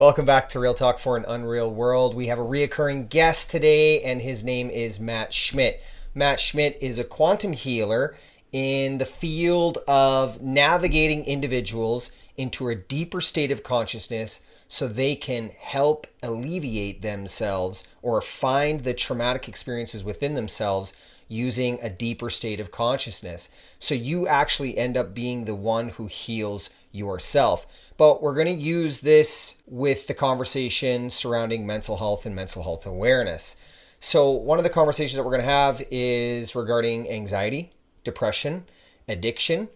Welcome back to Real Talk for an Unreal World. We have a reoccurring guest today, and his name is Matt Schmidt. Matt Schmidt is a quantum healer in the field of navigating individuals into a deeper state of consciousness so they can help alleviate themselves or find the traumatic experiences within themselves using a deeper state of consciousness. So you actually end up being the one who heals yourself. But we're going to use this with the conversation surrounding mental health and mental health awareness. So one of the conversations that we're going to have is regarding anxiety, depression, addiction,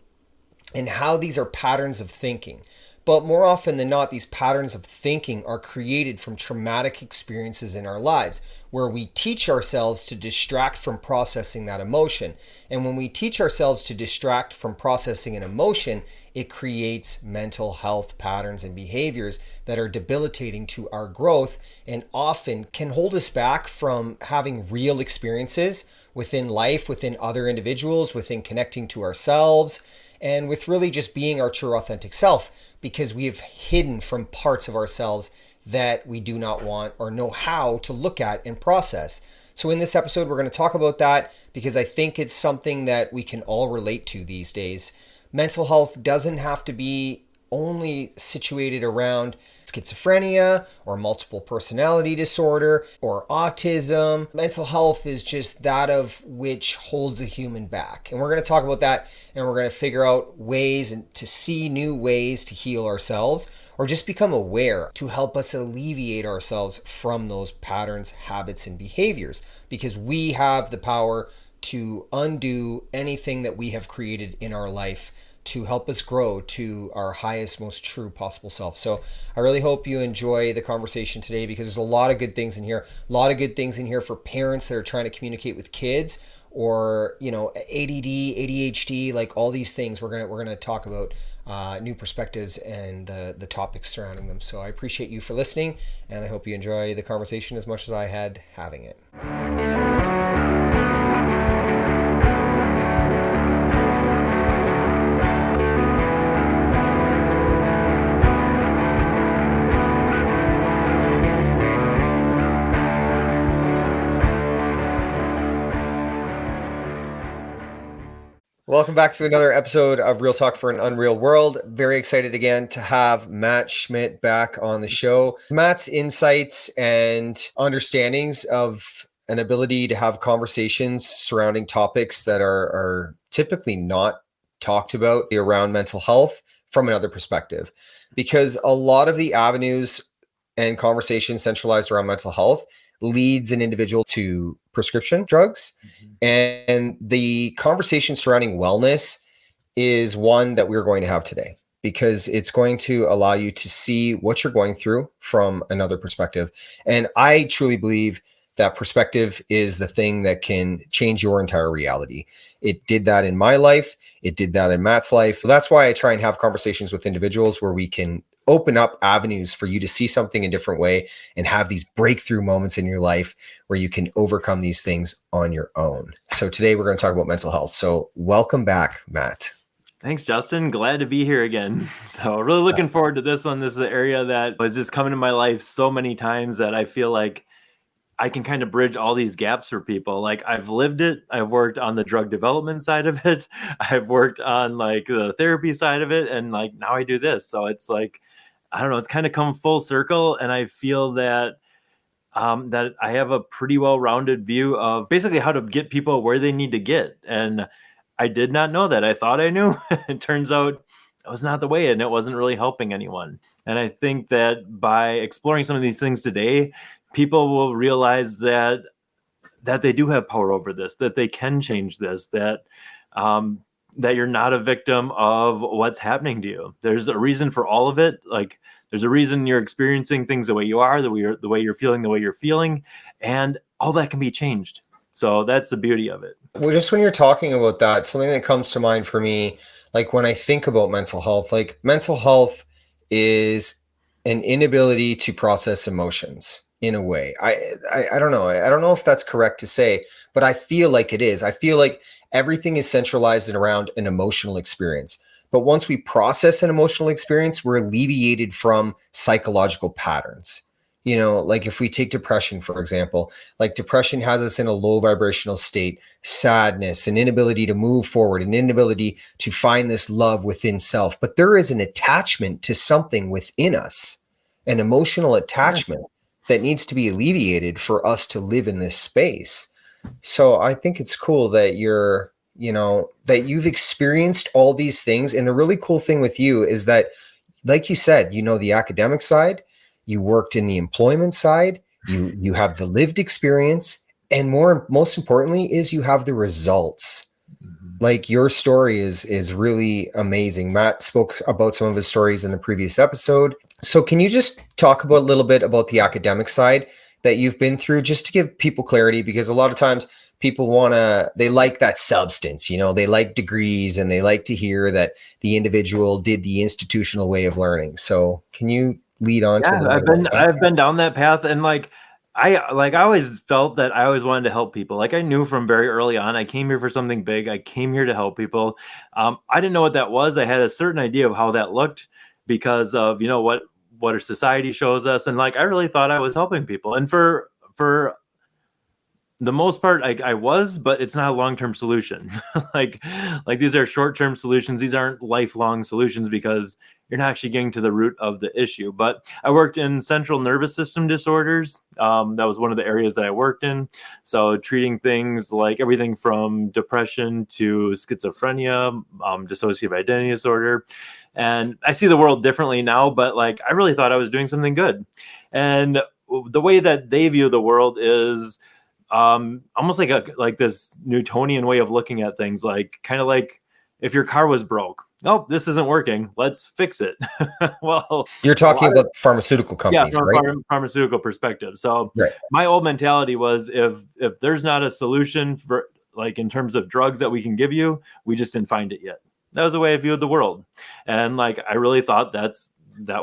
and how these are patterns of thinking. But more often than not, these patterns of thinking are created from traumatic experiences in our lives, where we teach ourselves to distract from processing that emotion. And when we teach ourselves to distract from processing an emotion, it creates mental health patterns and behaviors that are debilitating to our growth and often can hold us back from having real experiences within life, within other individuals, within connecting to ourselves, and with really just being our true authentic self, because we have hidden from parts of ourselves that we do not want or know how to look at and process. So in this episode, we're going to talk about that because I think it's something that we can all relate to these days. Mental health doesn't have to be only situated around schizophrenia or multiple personality disorder or autism. Mental health is just that of which holds a human back. And we're going to talk about that, and we're going to figure out ways and to see new ways to heal ourselves or just become aware to help us alleviate ourselves from those patterns, habits, and behaviors, because we have the power to undo anything that we have created in our life to help us grow to our highest, most true possible self. So I really hope you enjoy the conversation today, because there's a lot of good things in here. A lot of good things in here for parents that are trying to communicate with kids, or ADD, ADHD, like all these things. We're gonna talk about new perspectives and the topics surrounding them. So I appreciate you for listening, and I hope you enjoy the conversation as much as I had having it. Welcome back to another episode of Real Talk for an Unreal World. Very excited again to have Matt Schmidt back on the show. Matt's insights and understandings of an ability to have conversations surrounding topics that are typically not talked about around mental health from another perspective. Because a lot of the avenues and conversations centralized around mental health leads an individual to prescription drugs. And the conversation surrounding wellness is one that we're going to have today, because it's going to allow you to see what you're going through from another perspective. And I truly believe that perspective is the thing that can change your entire reality. It did that in my life. It did that in Matt's life. So that's why I try and have conversations with individuals where we can open up avenues for you to see something in a different way and have these breakthrough moments in your life where you can overcome these things on your own. So today we're going to talk about mental health. So welcome back, Matt. Thanks, Justin. Glad to be here again. So really looking forward to this one. This is an area that was just coming in my life so many times that I feel like I can kind of bridge all these gaps for people. Like, I've lived it. I've worked on the drug development side of it. I've worked on like the therapy side of it. And like now I do this. So it's like, I don't know, it's kind of come full circle. And I feel that that I have a pretty well-rounded view of basically how to get people where they need to get. And I did not know that. I thought I knew. It turns out it was not the way, and it wasn't really helping anyone. And I think that by exploring some of these things today, people will realize that they do have power over this, that they can change this, that that you're not a victim of what's happening to you. There's a reason for all of it. Like, there's a reason you're experiencing things the way you are, the way you're feeling, and all that can be changed. So that's the beauty of it. Well, just when you're talking about that, something that comes to mind for me, like when I think about mental health, like mental health is an inability to process emotions in a way. I don't know. I don't know if that's correct to say, but I feel like it is. I feel like everything is centralized around an emotional experience. But once we process an emotional experience, we're alleviated from psychological patterns. You know, like if we take depression, for example, like depression has us in a low vibrational state, sadness, an inability to move forward, an inability to find this love within self. But there is an attachment to something within us, an emotional attachment that needs to be alleviated for us to live in this space. So I think it's cool that that you've experienced all these things. And the really cool thing with you is that, like you said, the academic side, you worked in the employment side, you have the lived experience, and most importantly is you have the results. Like your story is really amazing. Matt spoke about some of his stories in the previous episode. So can you just talk about a little bit about the academic side that you've been through, just to give people clarity? Because a lot of times people they like that substance, they like degrees, and they like to hear that the individual did the institutional way of learning. So can you lead on to I've been down that path, and I always felt that I always wanted to help people. Like I knew from very early on, I came here for something big. I came here to help people. I didn't know what that was. I had a certain idea of how that looked because of, what our society shows us. And I really thought I was helping people. And for the most part, I was, but it's not a long-term solution. like these are short-term solutions. These aren't lifelong solutions because you're not actually getting to the root of the issue. But I worked in central nervous system disorders. That was one of the areas that I worked in. So treating things like everything from depression to schizophrenia, dissociative identity disorder. And I see the world differently now, but I really thought I was doing something good. And the way that they view the world is almost like this Newtonian way of looking at things, kind of like if your car was broke. Oh, this isn't working. Let's fix it. Well, you're talking about pharmaceutical companies, from right? a pharmaceutical perspective. So right. My old mentality was if there's not a solution for in terms of drugs that we can give you, we just didn't find it yet. That was the way I viewed the world. And I really thought that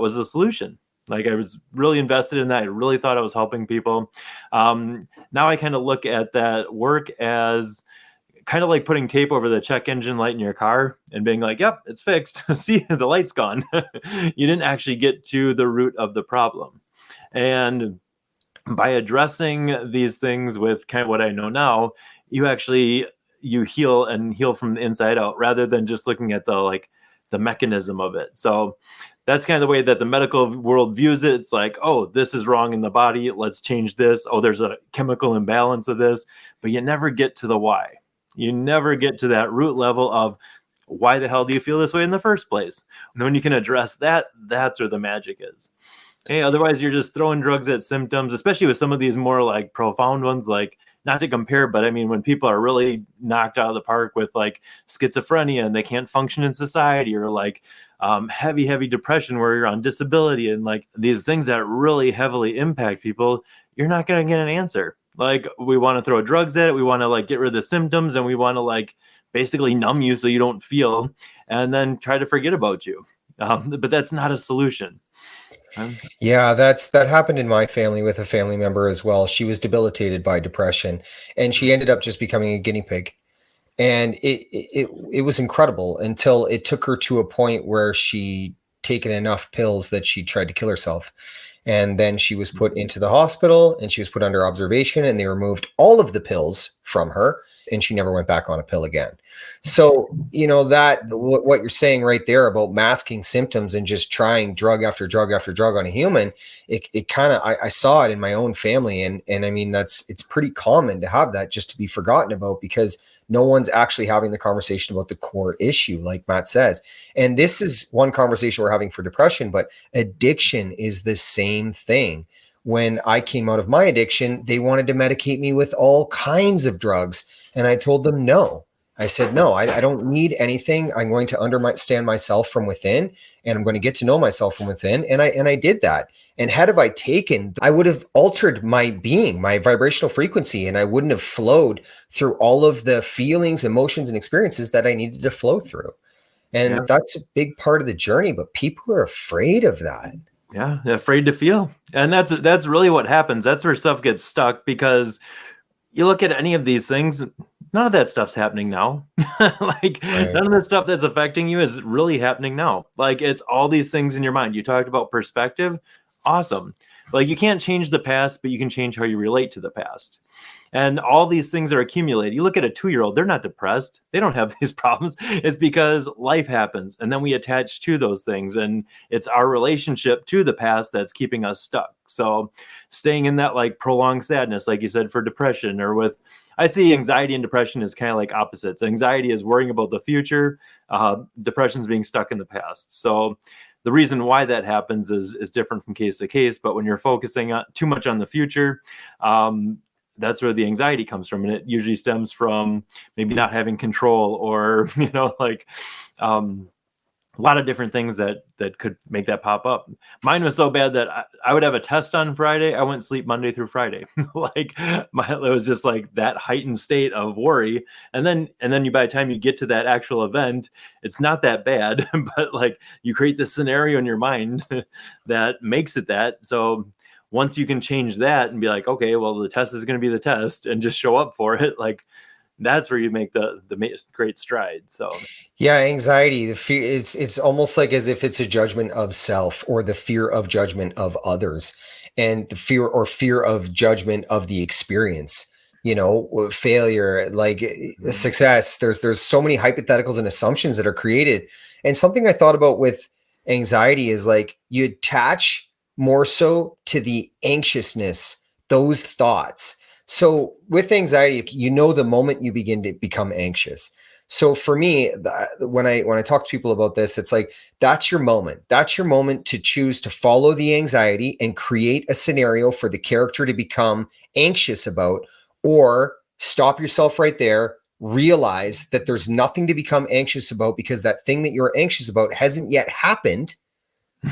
was the solution. I was really invested in that. I really thought I was helping people. Now I kind of look at that work as kind of like putting tape over the check engine light in your car and being like, yep, it's fixed. See, the light's gone. You didn't actually get to the root of the problem. And by addressing these things with kind of what I know now, you heal from the inside out rather than just looking at the mechanism of it. So that's kind of the way that the medical world views it. It's like, oh, this is wrong in the body. Let's change this. Oh, there's a chemical imbalance of this, but you never get to the why. You never get to that root level of why the hell do you feel this way in the first place? And when you can address that, that's where the magic is. Hey, otherwise you're just throwing drugs at symptoms, especially with some of these more profound ones, not to compare, but I mean, when people are really knocked out of the park with schizophrenia and they can't function in society, or heavy depression where you're on disability, and these things that really heavily impact people, you're not going to get an answer. We want to throw drugs at it. We want to get rid of the symptoms, and we want to basically numb you so you don't feel, and then try to forget about you. But that's not a solution. Yeah, that happened in my family with a family member as well. She was debilitated by depression, and she ended up just becoming a guinea pig. And it was incredible until it took her to a point where she taken enough pills that she tried to kill herself. And then she was put into the hospital and she was put under observation, and they removed all of the pills from her, and she never went back on a pill again. So, that what you're saying right there about masking symptoms and just trying drug after drug after drug on a human, it kind of, I saw it in my own family. And I mean, it's pretty common to have that just to be forgotten about, because no one's actually having the conversation about the core issue, like Matt says. And this is one conversation we're having for depression, but addiction is the same thing. When I came out of my addiction, they wanted to medicate me with all kinds of drugs. And I told them no. I said, no, I don't need anything. I'm going to understand myself from within, and I'm going to get to know myself from within. And I did that. And had I taken, I would have altered my being, my vibrational frequency, and I wouldn't have flowed through all of the feelings, emotions, and experiences that I needed to flow through. And that's a big part of the journey, but people are afraid of that. Yeah, they're afraid to feel. And that's really what happens. That's where stuff gets stuck, because you look at any of these things, none of that stuff's happening now. Like Right. none of the stuff that's affecting you is really happening now. Like it's all these things in your mind. You talked about perspective. Awesome. Like you can't change the past, but you can change how you relate to the past. And all these things are accumulated. You look at a 2-year-old, they're not depressed. They don't have these problems. It's because life happens. And then we attach to those things. And it's our relationship to the past that's keeping us stuck. So staying in that like prolonged sadness, like you said, for depression or with, I see anxiety and depression as kind of like opposites. Anxiety is worrying about the future. Depression is being stuck in the past. So the reason why that happens is different from case to case. But when you're focusing too much on the future, that's where the anxiety comes from. And it usually stems from maybe not having control or, like a lot of different things that could make that pop up. Mine was so bad that I would have a test on Friday. I wouldn't sleep Monday through Friday. Like it was just like that heightened state of worry. And then by the time you get to that actual event, it's not that bad, but like you create this scenario in your mind that makes it that. So once you can change that and be like, okay, well, the test is going to be the test and just show up for it. Like that's where you make the great stride. So Yeah, anxiety, the fear, it's almost like as if it's a judgment of self or the fear of judgment of others and the fear of judgment of the experience, failure, like success. There's so many hypotheticals and assumptions that are created. And something I thought about with anxiety is like you attach more so to the anxiousness, those thoughts. So with anxiety, if the moment you begin to become anxious. So for me, when I talk to people about this, it's like, that's your moment. That's your moment to choose to follow the anxiety and create a scenario for the character to become anxious about, or stop yourself right there, realize that there's nothing to become anxious about because that thing that you're anxious about hasn't yet happened,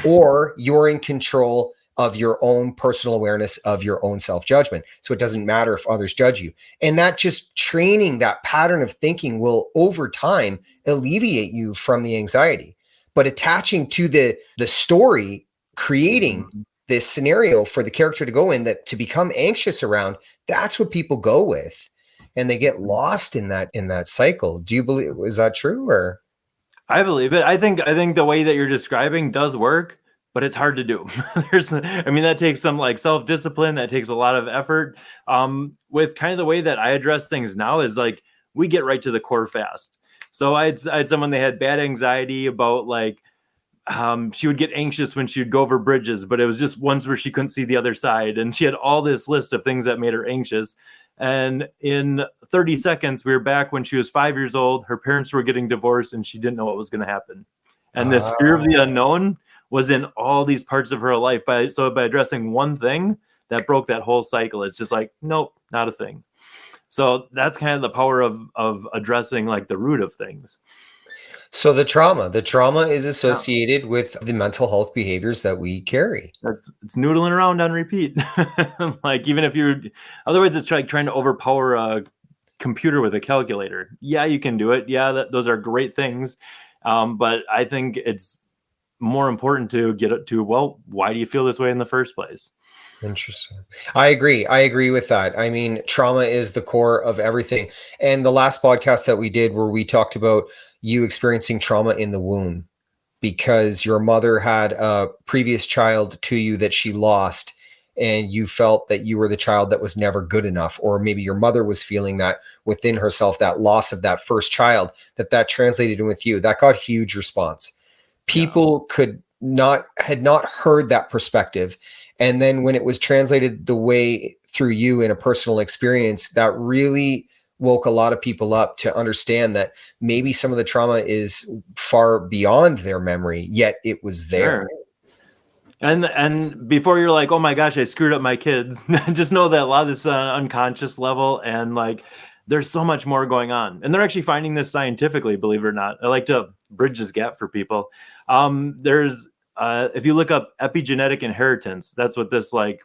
or you're in control of your own personal awareness of your own self-judgment. So it doesn't matter if others judge you. And that just training that pattern of thinking will over time alleviate you from the anxiety. But attaching to the story, creating this scenario for the character to go in, that to become anxious around, that's what people go with. And they get lost in that cycle. Do you believe, is that true? Or I believe it. I think the way that you're describing does work, but it's hard to do. That takes some like self-discipline. That takes a lot of effort. With kind of the way that I address things now is like we get right to the core fast. So I had someone, they had bad anxiety about like she would get anxious when she would go over bridges, but it was just ones where she couldn't see the other side, and she had all this list of things that made her anxious. And in 30 seconds, we were back when she was 5 years old. Her parents were getting divorced and she didn't know what was going to happen. And this fear of the unknown was in all these parts of her life. By addressing one thing, that broke that whole cycle. It's just like, nope, not a thing. So that's kind of the power of addressing like the root of things. so the trauma is associated with the mental health behaviors that we carry. It's noodling around on repeat. Like even if otherwise it's like trying to overpower a computer with a calculator. Yeah, you can do it. Yeah, those are great things. But I think it's more important to get it to, well, why do you feel this way in the first place? Interesting. I agree with that. I mean, trauma is the core of everything. And the last podcast that we did, where we talked about you experiencing trauma in the womb because your mother had a previous child to you that she lost, and you felt that you were the child that was never good enough, or maybe your mother was feeling that within herself, that loss of that first child, that translated in with you. That got huge response. People had not heard that perspective. And then when it was translated the way through you in a personal experience, that really woke a lot of people up to understand that maybe some of the trauma is far beyond their memory, yet it was there. Sure. And before you're like, oh my gosh, I screwed up my kids, just know that a lot of this unconscious level, and like there's so much more going on. And they're actually finding this scientifically, believe it or not. I like to bridge this gap for people. There's if you look up epigenetic inheritance, that's what this like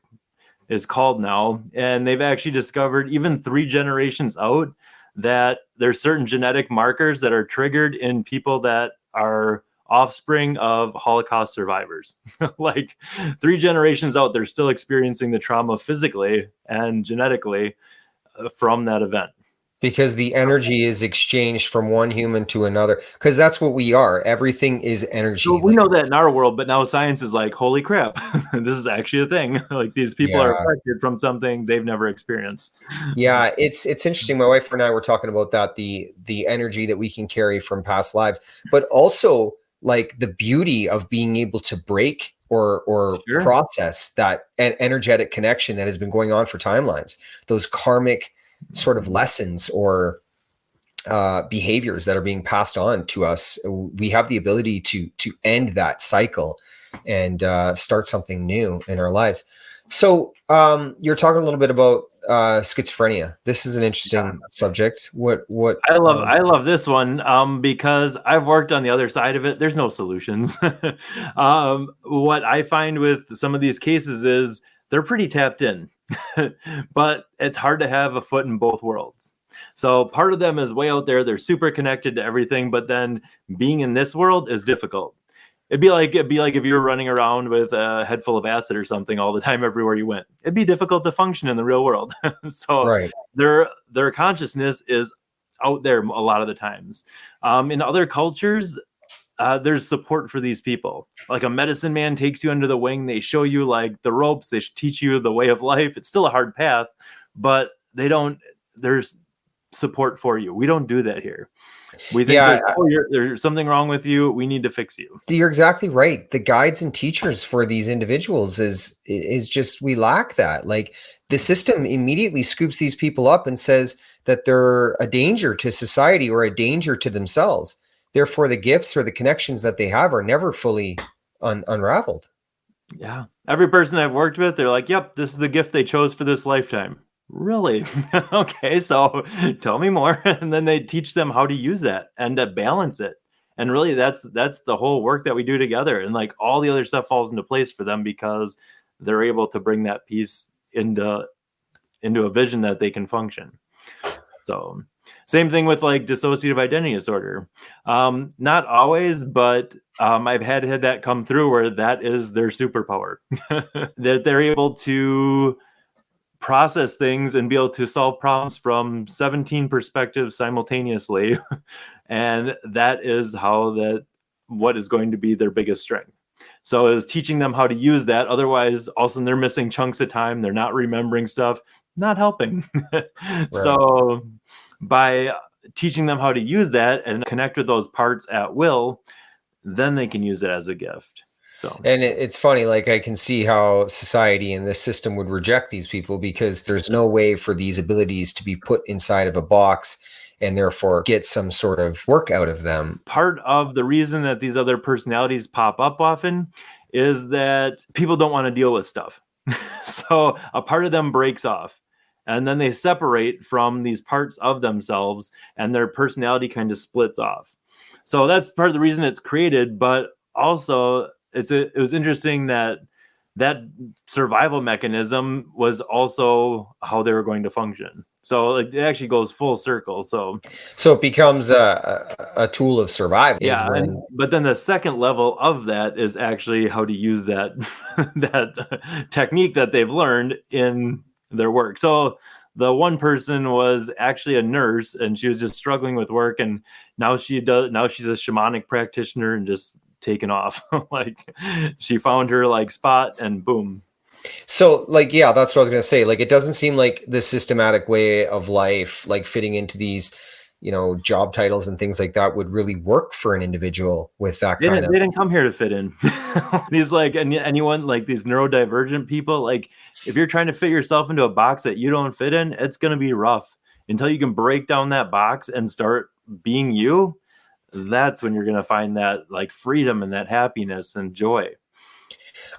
is called now. And they've actually discovered even 3 generations out that there's certain genetic markers that are triggered in people that are offspring of Holocaust survivors. Like 3 generations out, they're still experiencing the trauma physically and genetically from that event. Because the energy is exchanged from one human to another, because that's what we are. Everything is energy. So we know that in our world, but now science is like, holy crap, this is actually a thing. Like these people are affected from something they've never experienced. Yeah, it's interesting. My wife and I were talking about that, the energy that we can carry from past lives, but also like the beauty of being able to break or Sure. process that energetic connection that has been going on for timelines, those karmic sort of lessons or behaviors that are being passed on to us. We have the ability to end that cycle and start something new in our lives. So you're talking a little bit about schizophrenia. This is an interesting subject. What I love this one because I've worked on the other side of it. There's no solutions. What I find with some of these cases is they're pretty tapped in, but it's hard to have a foot in both worlds. So part of them is way out there. They're super connected to everything, but then being in this world is difficult. It'd be like if you were running around with a head full of acid or something all the time everywhere you went. It'd be difficult to function in the real world. So right. their consciousness is out there a lot of the times. In other cultures, there's support for these people. Like a medicine man takes you under the wing. They show you like the ropes. They teach you the way of life. It's still a hard path, but there's support for you. We don't do that here. We think there's something wrong with you. We need to fix you. You're exactly right. The guides and teachers for these individuals is just, we lack that. Like the system immediately scoops these people up and says that they're a danger to society or a danger to themselves. Therefore, the gifts or the connections that they have are never fully unraveled. Yeah. Every person I've worked with, they're like, yep, this is the gift they chose for this lifetime. Really? Okay, so tell me more. And then they teach them how to use that and to balance it. And really that's the whole work that we do together. And like all the other stuff falls into place for them because they're able to bring that piece into a vision that they can function. So same thing with like dissociative identity disorder. Not always, but I've had that come through where that is their superpower. That they're able to process things and be able to solve problems from 17 perspectives simultaneously. And that is what is going to be their biggest strength. So it was teaching them how to use that. Otherwise, also they're missing chunks of time. They're not remembering stuff, not helping. Right. So by teaching them how to use that and connect with those parts at will, then they can use it as a gift. So. And it's funny, like I can see how society and this system would reject these people because there's no way for these abilities to be put inside of a box and therefore get some sort of work out of them. Part of the reason that these other personalities pop up often is that people don't want to deal with stuff. So a part of them breaks off and then they separate from these parts of themselves and their personality kind of splits off. So that's part of the reason it's created, but also it was interesting that survival mechanism was also how they were going to function. So it actually goes full circle. So it becomes a tool of survival. Yeah, but then the second level of that is actually how to use that that technique that they've learned in their work. So the one person was actually a nurse and she was just struggling with work, and now she's a shamanic practitioner and just taken off. Like she found her like spot and boom. So like, yeah, that's what I was going to say. Like, it doesn't seem like the systematic way of life, like fitting into these, job titles and things like that would really work for an individual with that They didn't come here to fit in. These like anyone like these neurodivergent people, like if you're trying to fit yourself into a box that you don't fit in, it's going to be rough until you can break down that box and start being you. That's when you're going to find that like freedom and that happiness and joy.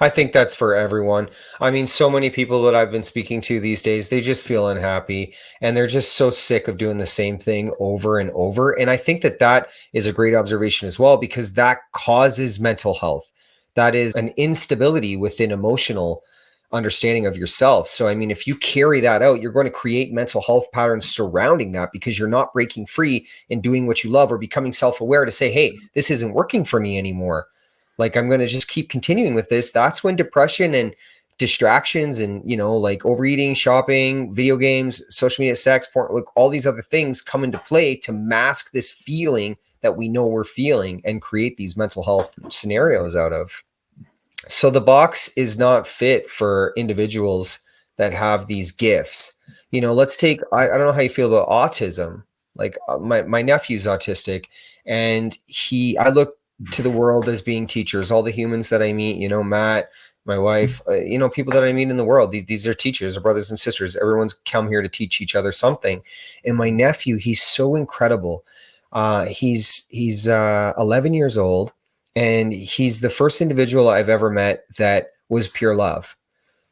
I think that's for everyone. I mean, so many people that I've been speaking to these days, they just feel unhappy and they're just so sick of doing the same thing over and over. And I think that is a great observation as well, because that causes mental health. That is an instability within emotional understanding of yourself. So, I mean, if you carry that out, you're going to create mental health patterns surrounding that because you're not breaking free and doing what you love or becoming self-aware to say, hey, this isn't working for me anymore. Like, I'm going to just keep continuing with this. That's when depression and distractions and, like overeating, shopping, video games, social media, sex, porn, like all these other things come into play to mask this feeling that we know we're feeling and create these mental health scenarios out of. So the box is not fit for individuals that have these gifts. Let's take, I don't know how you feel about autism. Like my nephew's autistic, and I look to the world as being teachers. All the humans that I meet, Matt, my wife, people that I meet in the world, these are teachers, are brothers and sisters. Everyone's come here to teach each other something. And my nephew, he's so incredible. He's 11 years old, and he's the first individual I've ever met that was pure love,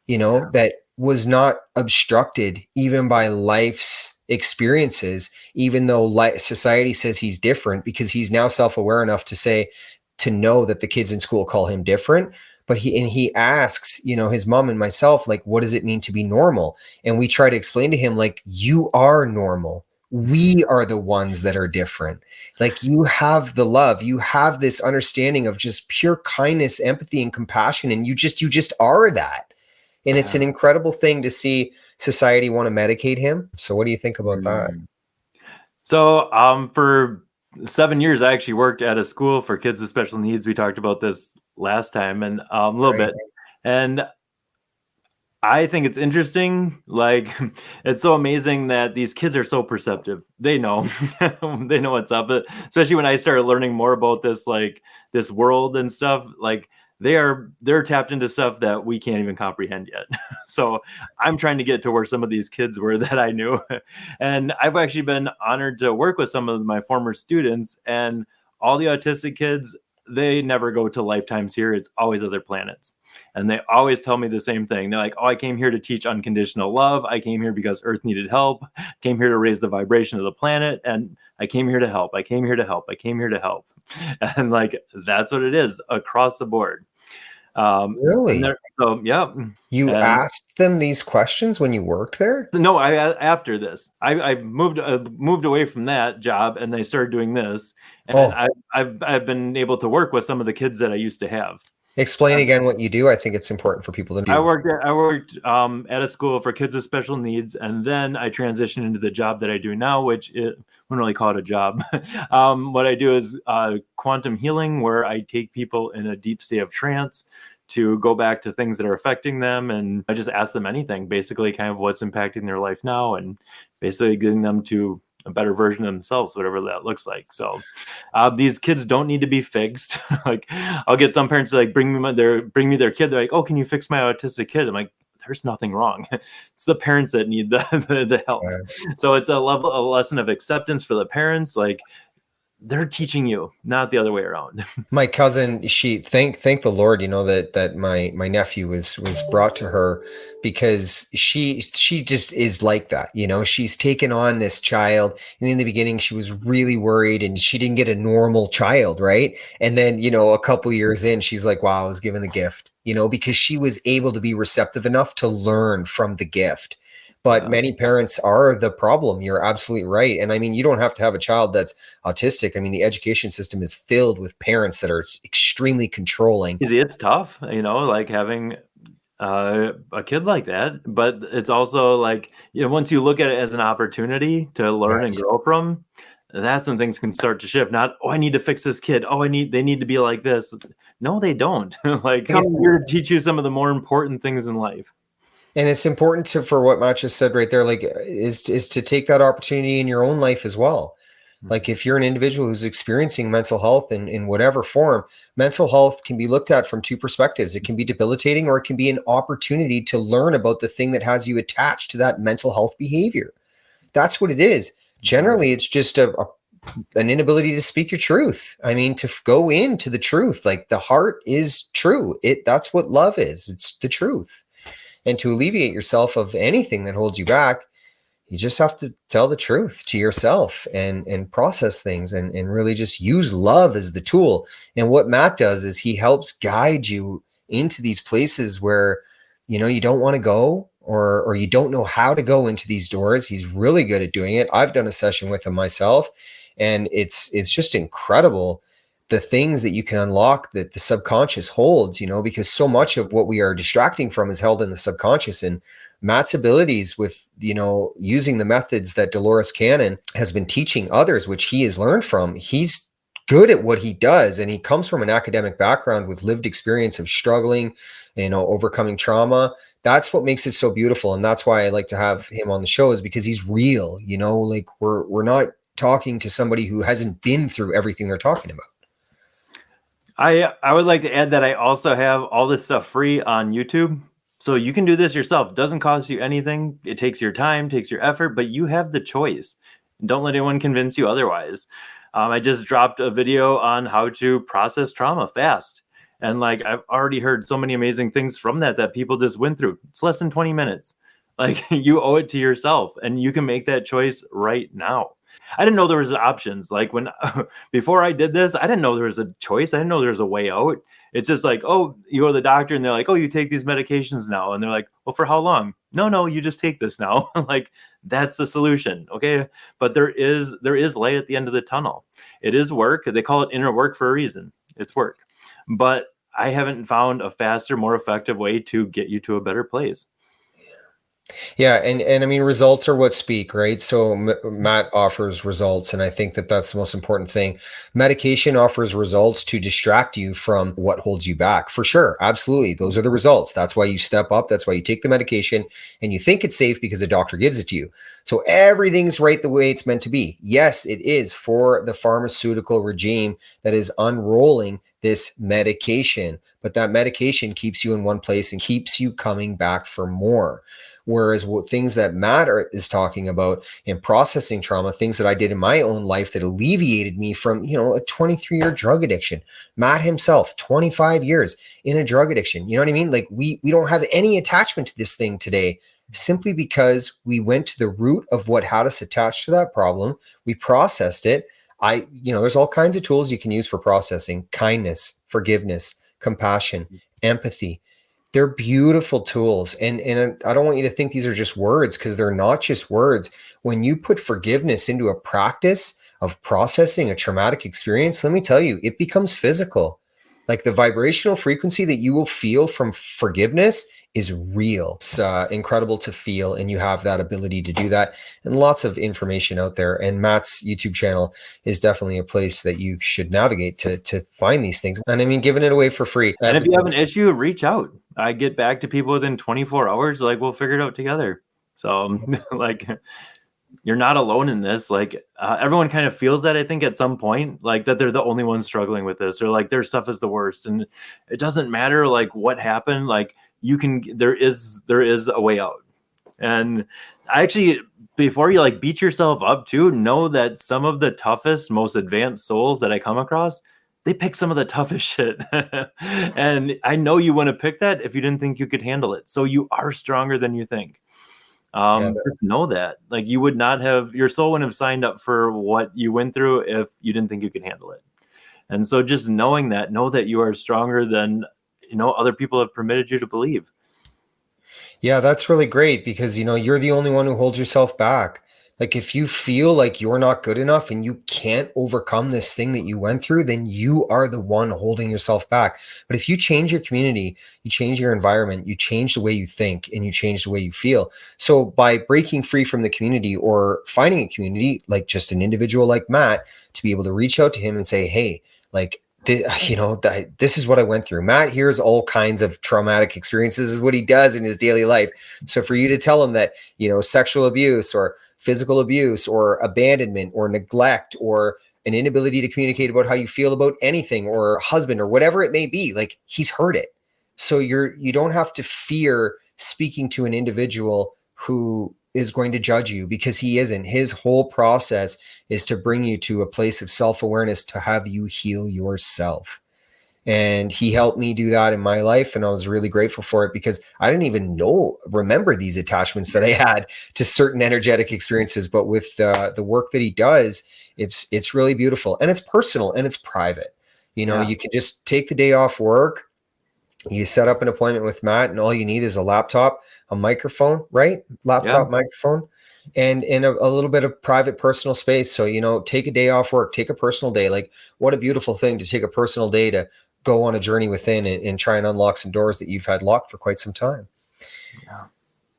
that was not obstructed even by life's experiences, even though society says he's different, because he's now self-aware enough to know that the kids in school call him different. But he asks, his mom and myself, like, what does it mean to be normal? And we try to explain to him, like, you are normal. We are the ones that are different. Like, you have the love, you have this understanding of just pure kindness, empathy, and compassion. And you just are that. And it's an incredible thing to see society want to medicate him. So what do you think about that? So for 7 years, I actually worked at a school for kids with special needs. We talked about this last time, and a little bit. And I think it's interesting. Like, it's so amazing that these kids are so perceptive. They know, they know what's up. But especially when I started learning more about this, like this world and stuff, like they're tapped into stuff that we can't even comprehend yet. So I'm trying to get to where some of these kids were that I knew. And I've actually been honored to work with some of my former students, and all the autistic kids, they never go to lifetimes here. It's always other planets. And they always tell me the same thing. They're like, oh, I came here to teach unconditional love. I came here because Earth needed help. Came here to raise the vibration of the planet. And I came here to help. I came here to help. I came here to help. And like, that's what it is across the board. Really? So, yeah. You asked them these questions when you worked there? No, after this, I moved away from that job, and I started doing this. And I've been able to work with some of the kids that I used to have. Explain again what you do. I think it's important for people to do. I worked at a school for kids with special needs, and then I transitioned into the job that I do now, which I wouldn't really call it a job. What I do is quantum healing, where I take people in a deep state of trance to go back to things that are affecting them, and I just ask them anything, basically kind of what's impacting their life now, and basically getting them to a better version of themselves, whatever that looks like. So these kids don't need to be fixed. Like, I'll get some parents to like bring me their kid. They're like, oh, can you fix my autistic kid? I'm like, there's nothing wrong. It's the parents that need the help. Yeah. So it's a lesson of acceptance for the parents. Like, they're teaching you, not the other way around. My cousin, she thank the Lord, that my nephew was brought to her, because she just is like that. She's taken on this child, and in the beginning she was really worried, and she didn't get a normal child, right? And then, a couple years in, she's like, wow, I was given the gift, because she was able to be receptive enough to learn from the gift. But many parents are the problem. You're absolutely right. And I mean, you don't have to have a child that's autistic. I mean, the education system is filled with parents that are extremely controlling. It's tough, like having a kid like that. But it's also like, once you look at it as an opportunity to learn and grow from, that's when things can start to shift. Not, oh, I need to fix this kid. Oh, they need to be like this. No, they don't. Like, I'm here to teach you some of the more important things in life. And it's important for what Matt just said right there, like, is to take that opportunity in your own life as well. Like, if you're an individual who's experiencing mental health in whatever form, mental health can be looked at from two perspectives. It can be debilitating, or it can be an opportunity to learn about the thing that has you attached to that mental health behavior. That's what it is. Generally, it's just an inability to speak your truth. I mean, to go into the truth, like, the heart is true. That's what love is. It's the truth. And to alleviate yourself of anything that holds you back, you just have to tell the truth to yourself and process things and really just use love as the tool. And what Matt does is he helps guide you into these places where, you don't want to go, or you don't know how to go into these doors. He's really good at doing it. I've done a session with him myself, and it's just incredible the things that you can unlock that the subconscious holds, because so much of what we are distracting from is held in the subconscious. And Matt's abilities with, using the methods that Dolores Cannon has been teaching others, which he has learned from, he's good at what he does. And he comes from an academic background with lived experience of struggling, overcoming trauma. That's what makes it so beautiful. And that's why I like to have him on the show, is because he's real, like we're not talking to somebody who hasn't been through everything they're talking about. I would like to add that I also have all this stuff free on YouTube. So you can do this yourself. It doesn't cost you anything. It takes your time, takes your effort, but you have the choice. Don't let anyone convince you otherwise. I just dropped a video on how to process trauma fast. And like, I've already heard so many amazing things from that people just went through. It's less than 20 minutes. Like, you owe it to yourself, and you can make that choice right now. I didn't know there was options. Like, before I did this, I didn't know there was a choice. I didn't know there was a way out. It's just like, oh, you go to the doctor and they're like, oh, you take these medications now. And they're like, well, for how long? No, you just take this now. Like, that's the solution. Okay. But there is light at the end of the tunnel. It is work. They call it inner work for a reason. It's work. But I haven't found a faster, more effective way to get you to a better place. Yeah. And I mean, results are what speak, right? So Matt offers results. And I think that that's the most important thing. Medication offers results to distract you from what holds you back, for sure. Absolutely. Those are the results. That's why you step up. That's why you take the medication, and you think it's safe because a doctor gives it to you. So everything's right the way it's meant to be. Yes, it is for the pharmaceutical regime that is unrolling this medication, but that medication keeps you in one place and keeps you coming back for more. Whereas what things that Matt is talking about in processing trauma, things that I did in my own life that alleviated me from, a 23-year drug addiction. Matt himself, 25 years in a drug addiction. You know what I mean? Like, we don't have any attachment to this thing today, simply because we went to the root of what had us attached to that problem. We processed it. There's all kinds of tools you can use for processing: kindness, forgiveness, compassion, empathy. They're beautiful tools. And I don't want you to think these are just words, because they're not just words. When you put forgiveness into a practice of processing a traumatic experience, let me tell you, it becomes physical. Like, the vibrational frequency that you will feel from forgiveness is real. It's incredible to feel, and you have that ability to do that, and lots of information out there. And Matt's YouTube channel is definitely a place that you should navigate to find these things. And I mean, giving it away for free. And if you have an issue, reach out. I get back to people within 24 hours. Like, we'll figure it out together. So like, you're not alone in this. Like, everyone kind of feels that, I think, at some point, like, that they're the only ones struggling with this, or like their stuff is the worst. And it doesn't matter like what happened. Like, there is a way out. And actually, before you like beat yourself up too, know that some of the toughest, most advanced souls that I come across, they pick some of the toughest shit. And I know you want to pick that if you didn't think you could handle it. So you are stronger than you think. Just know that, like, your soul wouldn't have signed up for what you went through if you didn't think you could handle it. And so just know that you are stronger than, other people have permitted you to believe. Yeah, that's really great, because, you're the only one who holds yourself back. Like, if you feel like you're not good enough and you can't overcome this thing that you went through, then you are the one holding yourself back. But if you change your community, you change your environment, you change the way you think, and you change the way you feel. So by breaking free from the community, or finding a community, like just an individual like Matt, to be able to reach out to him and say, hey, like, this is what I went through. Matt hears all kinds of traumatic experiences, is what he does in his daily life. So for you to tell him that, sexual abuse or physical abuse or abandonment or neglect or an inability to communicate about how you feel about anything, or husband, or whatever it may be, like, he's heard it. So you don't have to fear speaking to an individual who is going to judge you, because he isn't. His whole process is to bring you to a place of self-awareness, to have you heal yourself. And he helped me do that in my life. And I was really grateful for it, because I didn't even remember these attachments that I had to certain energetic experiences. But with the work that he does, it's really beautiful, and it's personal, and it's private. You can just take the day off work. You set up an appointment with Matt, and all you need is a laptop, a microphone, right? Laptop, microphone. and in a little bit of private personal space. So, take a day off work, take a personal day. Like, what a beautiful thing to take a personal day to go on a journey within and try and unlock some doors that you've had locked for quite some time. Yeah.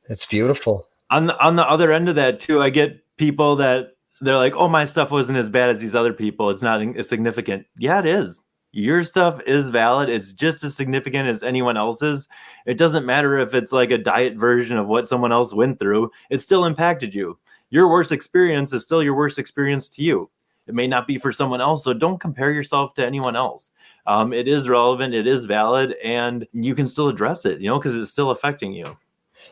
It's beautiful. On the other end of that too, I get people that they're like, oh, my stuff wasn't as bad as these other people. It's not as significant. Yeah, it is. Your stuff is valid. It's just as significant as anyone else's. It doesn't matter if it's like a diet version of what someone else went through. It still impacted you. Your worst experience is still your worst experience to you. It may not be for someone else. So don't compare yourself to anyone else. It is relevant. It is valid. And you can still address it, because it's still affecting you.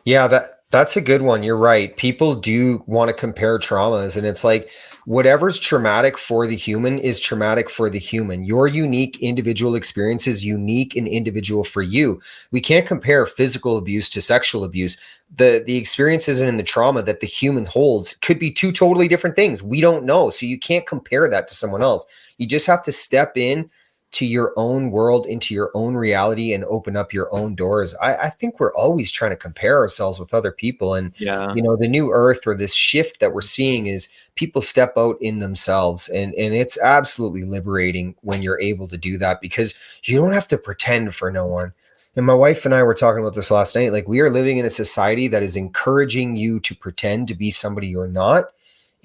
Yeah, that's a good one. You're right. People do want to compare traumas, and it's like whatever's traumatic for the human is traumatic for the human. Your unique individual experience is unique and individual for you. We can't compare physical abuse to sexual abuse. The experiences and the trauma that the human holds could be two totally different things. We don't know. So you can't compare that to someone else. You just have to step in to your own world, into your own reality, and open up your own doors. I think we're always trying to compare ourselves with other people. And, Yeah. the new earth, or this shift that we're seeing, is people step out in themselves. And it's absolutely liberating when you're able to do that, because you don't have to pretend for no one. And my wife and I were talking about this last night. Like, we are living in a society that is encouraging you to pretend to be somebody you're not,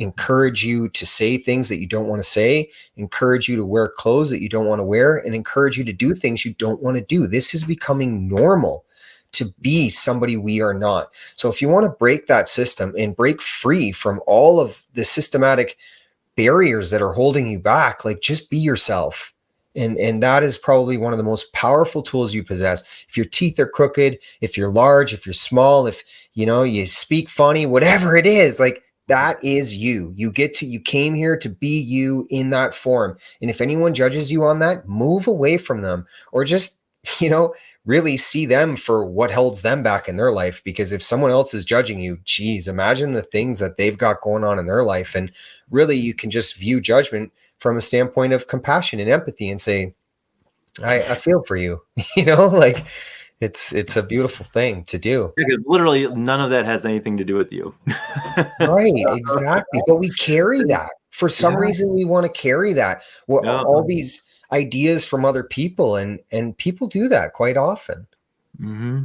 encourage you to say things that you don't want to say, encourage you to wear clothes that you don't want to wear, and encourage you to do things you don't want to do. This is becoming normal, to be somebody we are not. So if you want to break that system and break free from all of the systematic barriers that are holding you back, like, just be yourself. And that is probably one of the most powerful tools you possess. If your teeth are crooked, if you're large, if you're small, if you speak funny, whatever it is, like, that is you. You came here to be you in that form. And if anyone judges you on that, move away from them, or just, really see them for what holds them back in their life. Because if someone else is judging you, geez, imagine the things that they've got going on in their life. And really, you can just view judgment from a standpoint of compassion and empathy and say, I feel for you, like, it's a beautiful thing to do. Because literally none of that has anything to do with you. Right, exactly. But we carry that. For some reason, we want to carry that. Well, all these ideas from other people, and people do that quite often. Mm-hmm.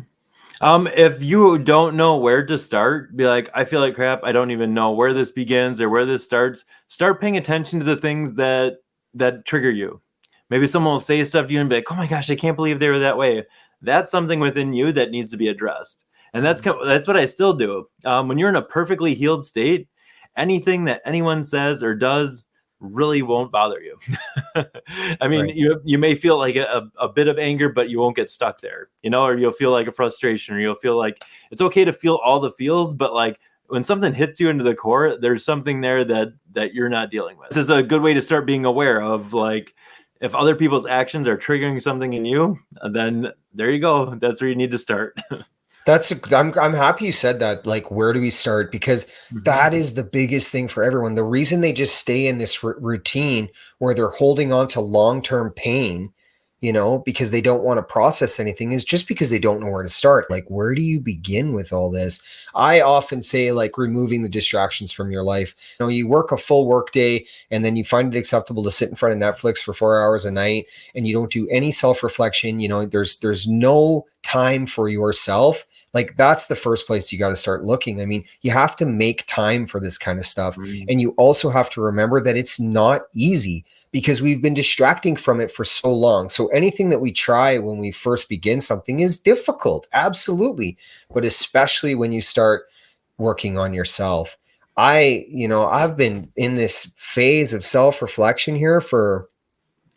If you don't know where to start, be like, I feel like crap. I don't even know where this begins or where this starts. Start paying attention to the things that trigger you. Maybe someone will say stuff to you and be like, oh my gosh, I can't believe they were that way. That's something within you that needs to be addressed. And that's what I still do. When you're in a perfectly healed state, anything that anyone says or does really won't bother you. I mean, Right. you may feel like a bit of anger, but you won't get stuck there, or you'll feel like a frustration, or you'll feel like it's okay to feel all the feels, but like when something hits you into the core, there's something there that you're not dealing with. This is a good way to start being aware of, like, if other people's actions are triggering something in you, then there you go. That's where you need to start. I'm happy you said that. Like, where do we start? Because that is the biggest thing for everyone. The reason they just stay in this routine where they're holding on to long-term pain, because they don't want to process anything, is just because they don't know where to start. Like, where do you begin with all this? I often say, like, removing the distractions from your life. You work a full work day, and then you find it acceptable to sit in front of Netflix for 4 hours a night, and you don't do any self-reflection. There's no time for yourself. Like, that's the first place you got to start looking. I mean, you have to make time for this kind of stuff. And you also have to remember that it's not easy, because we've been distracting from it for so long. So anything that we try when we first begin something is difficult. Absolutely. But especially when you start working on yourself. I've been in this phase of self-reflection here for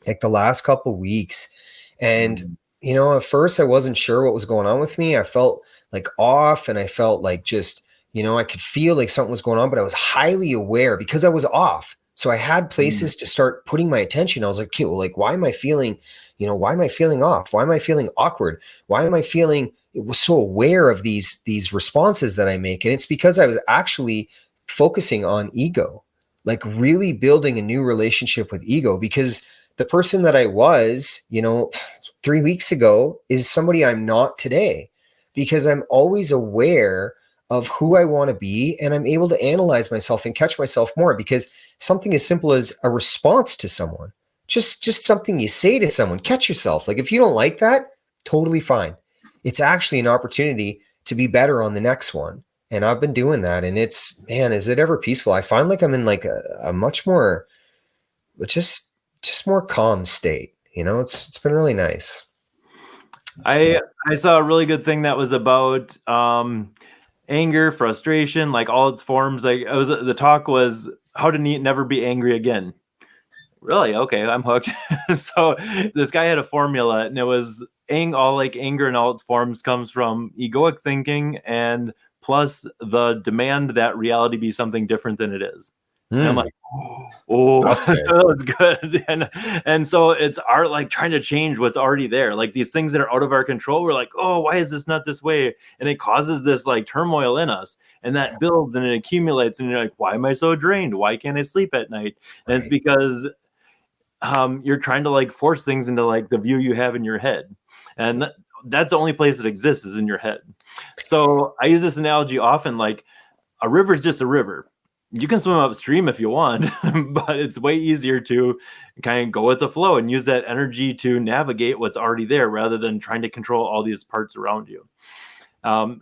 like the last couple of weeks. And, at first I wasn't sure what was going on with me. I felt like off, and I felt like just, I could feel like something was going on, but I was highly aware because I was off. So I had places to start putting my attention. I was like, okay, well, like, why am I feeling off? Why am I feeling awkward? Why am I feeling so aware of these responses that I make? And it's because I was actually focusing on ego, like really building a new relationship with ego, because the person that I was, 3 weeks ago is somebody I'm not today, because I'm always aware of who I want to be, and I'm able to analyze myself and catch myself more, because something as simple as a response to someone, just something you say to someone, catch yourself. Like if you don't like that, totally fine. It's actually an opportunity to be better on the next one. And I've been doing that, and it's, man, is it ever peaceful? I find like I'm in like a much more just more calm state. It's been really nice. I saw a really good thing that was about anger, frustration, like all its forms. Like the talk was how to never be angry again. Really? Okay, I'm hooked. So this guy had a formula, and it was all like anger in all its forms comes from egoic thinking and plus the demand that reality be something different than it is. And I'm like, oh, that was good. And so it's art, like trying to change what's already there. Like these things that are out of our control, we're like, oh, why is this not this way? And it causes this like turmoil in us, and that builds and it accumulates. And you're like, why am I so drained? Why can't I sleep at night? And it's because you're trying to like force things into like the view you have in your head. And that's the only place it exists, is in your head. So I use this analogy often, like a river is just a river. You can swim upstream if you want, but it's way easier to kind of go with the flow and use that energy to navigate what's already there rather than trying to control all these parts around you.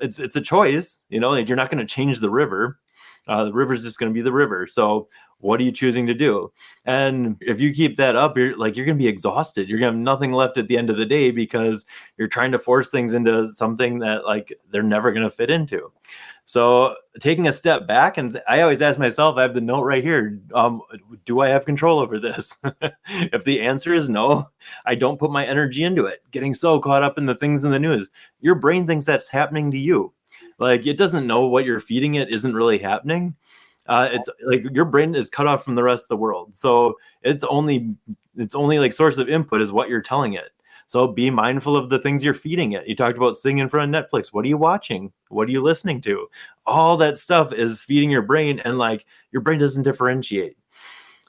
It's a choice, like you're not going to change the river. The river's just going to be the river. So what are you choosing to do? And if you keep that up, you're going to be exhausted. You're going to have nothing left at the end of the day because you're trying to force things into something that like they're never going to fit into. So taking a step back, and I always ask myself, I have the note right here. Do I have control over this? If the answer is no, I don't put my energy into it. Getting so caught up in the things in the news. Your brain thinks that's happening to you. Like it doesn't know what you're feeding it isn't really happening. It's like your brain is cut off from the rest of the world. So its only like source of input is what you're telling it. So be mindful of the things you're feeding it. You talked about sitting in front of Netflix. What are you watching? What are you listening to? All that stuff is feeding your brain, and like your brain doesn't differentiate.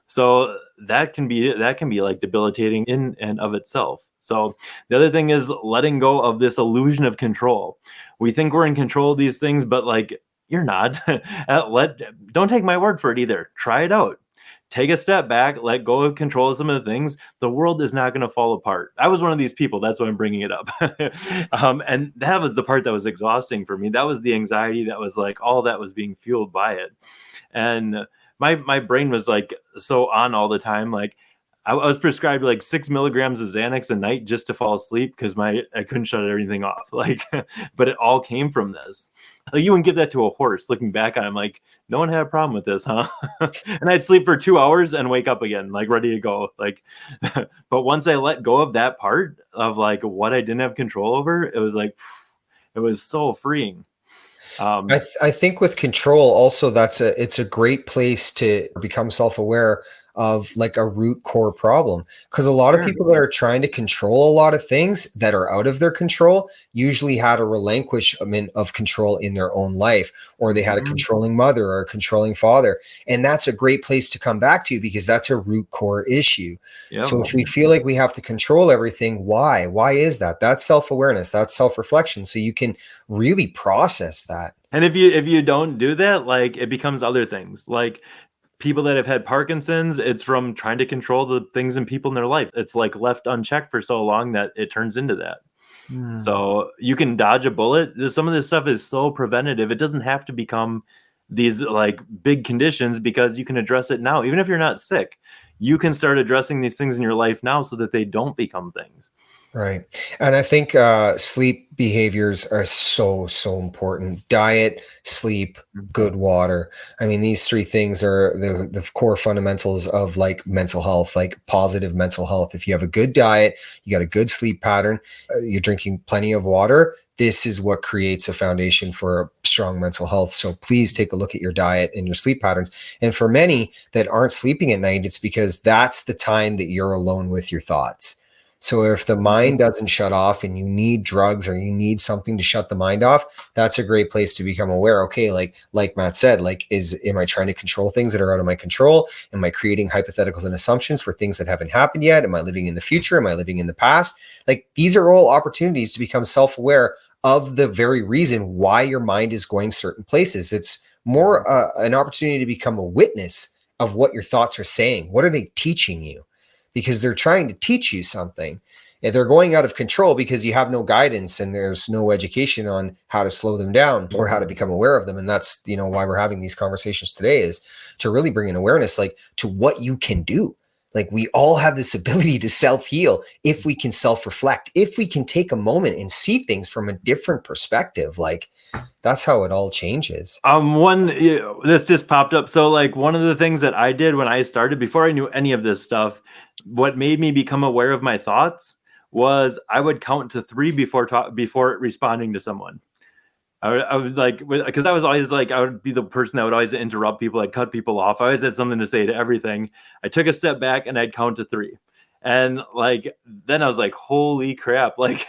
So that can be like debilitating in and of itself. So the other thing is letting go of this illusion of control. We think we're in control of these things, but like you're not. Don't take my word for it either. Try it out. Take a step back, let go of control of some of the things. The world is not going to fall apart. I was one of these people. That's why I'm bringing it up. And that was the part that was exhausting for me. That was the anxiety that was like all that was being fueled by it. And my brain was like so on all the time. Like I was prescribed like 6 milligrams of Xanax a night just to fall asleep because I couldn't shut everything off. Like, but it all came from this. Like you wouldn't give that to a horse. Looking back on it, I'm like, no one had a problem with this, huh? And I'd sleep for 2 hours and wake up again, like ready to go. Like, but once I let go of that part of like what I didn't have control over, it was like, it was so freeing. I think with control also, it's a great place to become self-aware of like a root core problem, because a lot of people that are trying to control a lot of things that are out of their control usually had a relinquishment of control in their own life, or they had a controlling mother or a controlling father, and that's a great place to come back to because that's a root core issue. So if we feel like we have to control everything, why is that? That's self-awareness, that's self-reflection, so you can really process that. And if you don't do that, like it becomes other things. Like people that have had Parkinson's, it's from trying to control the things and people in their life. It's like left unchecked for so long that it turns into that. So you can dodge a bullet. Some of this stuff is so preventative. It doesn't have to become these like big conditions because you can address it now. Even if you're not sick, you can start addressing these things in your life now so that they don't become things. Right. And I think sleep behaviors are so important. Diet, sleep, good water. I mean, these three things are the core fundamentals of like mental health, like positive mental health. If you have a good diet, you got a good sleep pattern, you're drinking plenty of water, this is what creates a foundation for strong mental health. So please take a look at your diet and your sleep patterns. And for many that aren't sleeping at night, it's because that's the time that you're alone with your thoughts. So if the mind doesn't shut off and you need drugs or you need something to shut the mind off, that's a great place to become aware. Okay, like Matt said, am I trying to control things that are out of my control? Am I creating hypotheticals and assumptions for things that haven't happened yet? Am I living in the future? Am I living in the past? Like these are all opportunities to become self-aware of the very reason why your mind is going certain places. It's more an opportunity to become a witness of what your thoughts are saying. What are they teaching you? Because they're trying to teach you something. And they're going out of control because you have no guidance and there's no education on how to slow them down or how to become aware of them. And that's, why we're having these conversations today, is to really bring an awareness, like, to what you can do. Like, we all have this ability to self-heal if we can self-reflect, if we can take a moment and see things from a different perspective. Like, that's how it all changes. This just popped up. So like one of the things that I did when I started, before I knew any of this stuff, what made me become aware of my thoughts was I would count to 3 before responding to someone. I was like, because I was always like, I would be the person that would always interrupt people, like cut people off. I always had something to say to everything. I took a step back and I'd count to 3. And like, then I was like, holy crap. Like,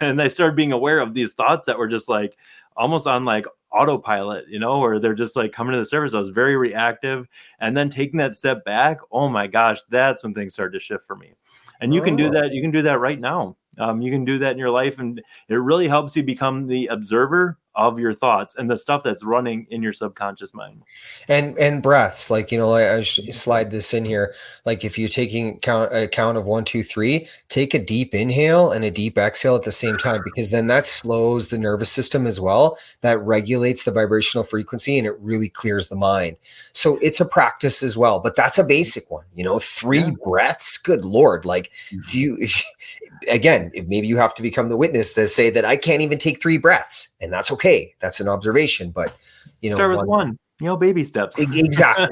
and I started being aware of these thoughts that were just like almost on like autopilot, where they're just like coming to the surface. I was very reactive. And then taking that step back, oh my gosh, that's when things started to shift for me. And you can do that. You can do that right now. You can do that in your life. And it really helps you become the observer of your thoughts and the stuff that's running in your subconscious mind. And breaths, like, I slide this in here. Like, if you're taking a count of 1, 2, 3, take a deep inhale and a deep exhale at the same time, because then that slows the nervous system as well. That regulates the vibrational frequency and it really clears the mind. So it's a practice as well, but that's a basic one, 3 breaths. Good Lord. Like, if maybe you have to become the witness to say that I can't even take 3 breaths, and that's okay. That's an observation, but start with one, baby steps. Exactly.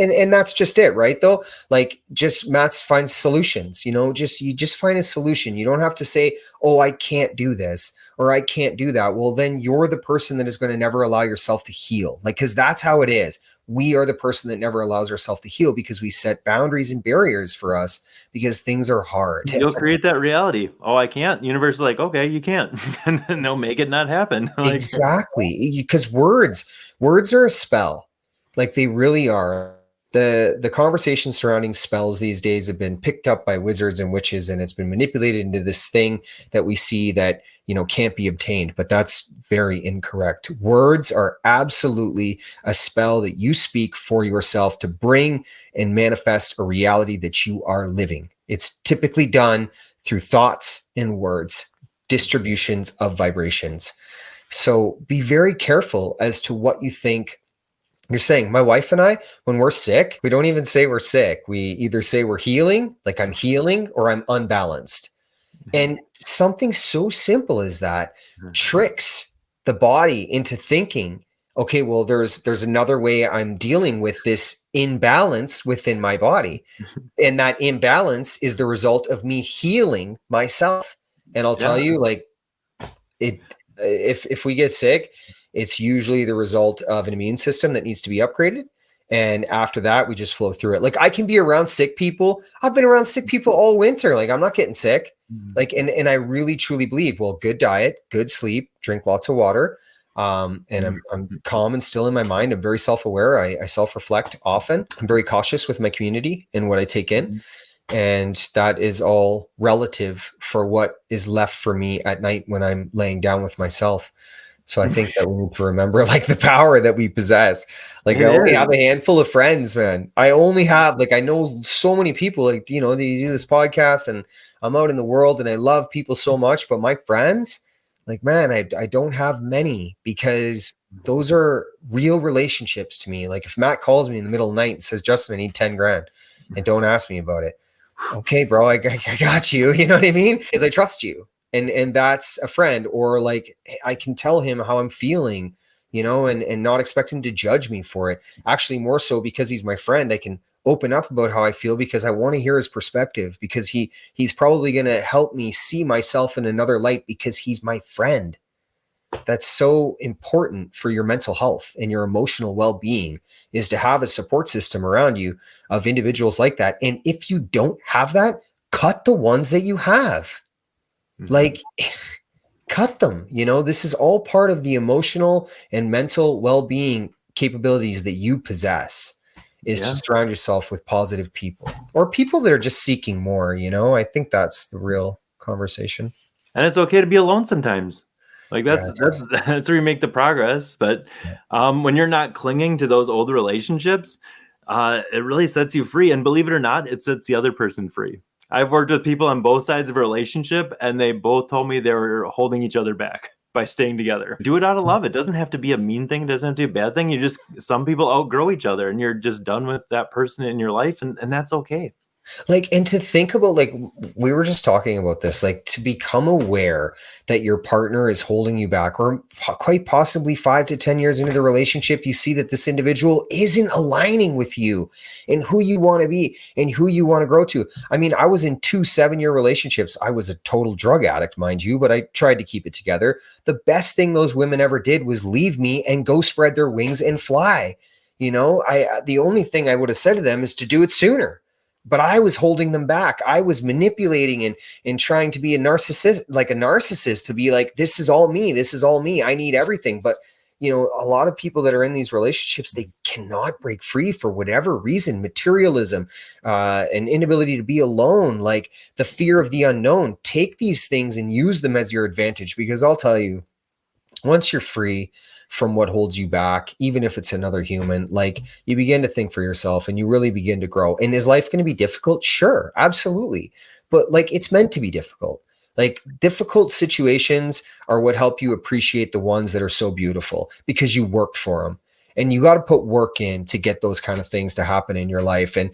and that's just it, right? Though, like, just Matt's finds solutions, you just find a solution. You don't have to say, oh, I can't do this or I can't do that. Well, then you're the person that is going to never allow yourself to heal. Like, because that's how it is. We are the person that never allows ourselves to heal because we set boundaries and barriers for us because things are hard. You'll create that reality. Oh, I can't. Universe is like, okay, you can't. And then they'll make it not happen. Like, exactly. Because words are a spell. Like, they really are. The conversations surrounding spells these days have been picked up by wizards and witches, and it's been manipulated into this thing that we see that, can't be obtained. But that's very incorrect. Words are absolutely a spell that you speak for yourself to bring and manifest a reality that you are living. It's typically done through thoughts and words, distributions of vibrations. So be very careful as to what you think you're saying. My wife and I, when we're sick, we don't even say we're sick. We either say we're healing, like I'm healing, or I'm unbalanced. And something so simple as that tricks the body into thinking, okay, well, there's another way I'm dealing with this imbalance within my body. And that imbalance is the result of me healing myself. And I'll tell you, like, if we get sick, it's usually the result of an immune system that needs to be upgraded. And after that, we just flow through it. Like, I can be around sick people. I've been around sick people all winter. Like, I'm not getting sick. Like, and I really truly believe, well, good diet, good sleep, drink lots of water. And I'm calm and still in my mind. I'm very self-aware. I self-reflect often. I'm very cautious with my community and what I take in. And that is all relative for what is left for me at night when I'm laying down with myself. So I think that we need to remember, like, the power that we possess. Like, I only have a handful of friends, man. I only have, like, I know so many people, like, they do this podcast and I'm out in the world and I love people so much, but my friends, like, man, I don't have many, because those are real relationships to me. Like, if Matt calls me in the middle of the night and says, Justin, I need 10 grand, and don't ask me about it. Okay, bro, I got you. You know what I mean? Because I trust you. And that's a friend. Or, like, I can tell him how I'm feeling, and not expect him to judge me for it. Actually, more so because he's my friend, I can open up about how I feel because I want to hear his perspective, because he's probably going to help me see myself in another light because he's my friend. That's so important for your mental health and your emotional well-being, is to have a support system around you of individuals like that. And if you don't have that, cut the ones that you have. Like, cut them. This is all part of the emotional and mental well-being capabilities that you possess, is to surround yourself with positive people, or people that are just seeking more. I think that's the real conversation. And it's okay to be alone sometimes. Like Yeah. that's where you make the progress. But when you're not clinging to those old relationships, it really sets you free. And believe it or not, it sets the other person free. I've worked with people on both sides of a relationship, and they both told me they were holding each other back by staying together. Do it out of love. It doesn't have to be a mean thing. It doesn't have to be a bad thing. Some people outgrow each other, and you're just done with that person in your life, and that's okay. Like, and to think about, like, we were just talking about this, like, to become aware that your partner is holding you back, or quite possibly 5 to 10 years into the relationship, you see that this individual isn't aligning with you and who you want to be and who you want to grow to. I mean, I was in 2 7-year relationships. I was a total drug addict, mind you, but I tried to keep it together. The best thing those women ever did was leave me and go spread their wings and fly. The only thing I would have said to them is to do it sooner, but I was holding them back. I was manipulating and trying to be a narcissist, to be like, this is all me. This is all me. I need everything. But, a lot of people that are in these relationships, they cannot break free for whatever reason: materialism, an inability to be alone, like the fear of the unknown. Take these things and use them as your advantage, because I'll tell you, once you're free from what holds you back, even if it's another human, like, you begin to think for yourself and you really begin to grow. And is life going to be difficult? Sure, absolutely. But, like, it's meant to be difficult. Like, difficult situations are what help you appreciate the ones that are so beautiful, because you worked for them, and you got to put work in to get those kind of things to happen in your life. And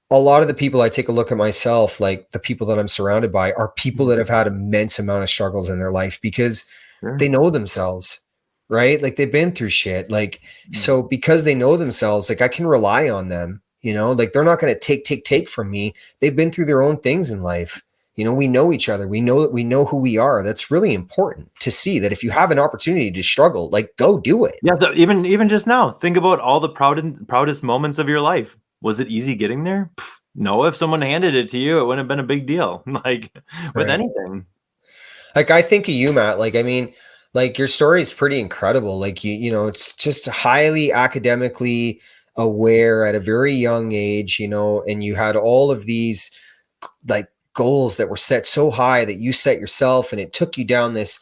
a lot of the people, I take a look at myself, like the people that I'm surrounded by, are people that have had immense amount of struggles in their life, because Sure. they know themselves, right? Like, they've been through shit. Like, so because they know themselves, like, I can rely on them, like, they're not going to take from me. They've been through their own things in life. We know each other. We know who we are. That's really important to see, that if you have an opportunity to struggle, like, go do it. Yeah, even just now, think about all the proudest moments of your life. Was it easy getting there? No, if someone handed it to you, it wouldn't have been a big deal. Like with Right. anything. Like, I think of you, Matt. Like, I mean, like, your story is pretty incredible. Like, it's just highly academically aware at a very young age, and you had all of these, like, goals that were set so high that you set yourself, and it took you down this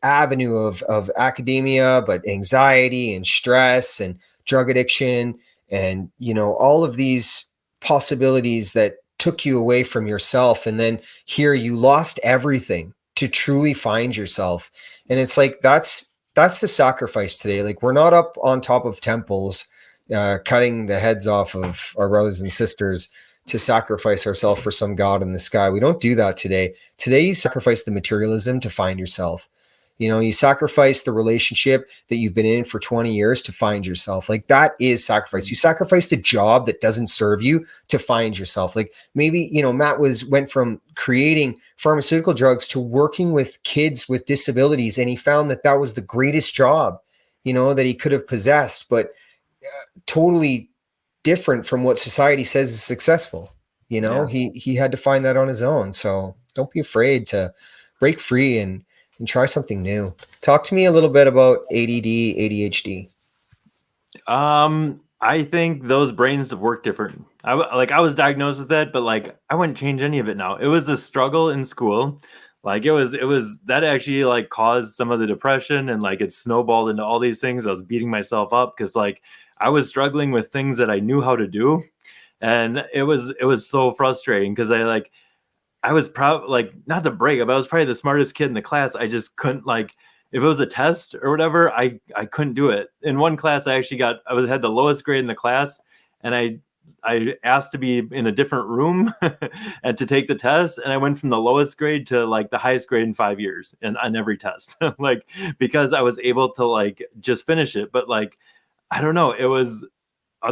avenue of academia, but anxiety and stress and drug addiction, and all of these possibilities that took you away from yourself. And then here you lost everything to truly find yourself. And it's like, that's the sacrifice today. Like, we're not up on top of temples cutting the heads off of our brothers and sisters to sacrifice ourselves for some god in the sky. We don't do that today. Today, you sacrifice the materialism to find yourself. You sacrifice the relationship that you've been in for 20 years to find yourself. Like, that is sacrifice. You sacrifice the job that doesn't serve you to find yourself. Like, maybe, Matt went from creating pharmaceutical drugs to working with kids with disabilities, and he found that that was the greatest job, that he could have possessed, but totally different from what society says is successful. Yeah. He had to find that on his own. So don't be afraid to break free and try something new. Talk to me a little bit about ADD, ADHD. I think those brains work different. I was diagnosed with that, but like I wouldn't change any of it now. It was a struggle in school. Like it was that actually like caused some of the depression, and like it snowballed into all these things. I was beating myself up because like I was struggling with things that I knew how to do. And it was so frustrating because I was proud, like, not to brag, but I was probably the smartest kid in the class. I just couldn't, like, if it was a test or whatever, I couldn't do it. In one class, I had the lowest grade in the class, and I asked to be in a different room and to take the test, and I went from the lowest grade to like the highest grade in 5 years and on every test, like because I was able to like just finish it. But like I don't know, it was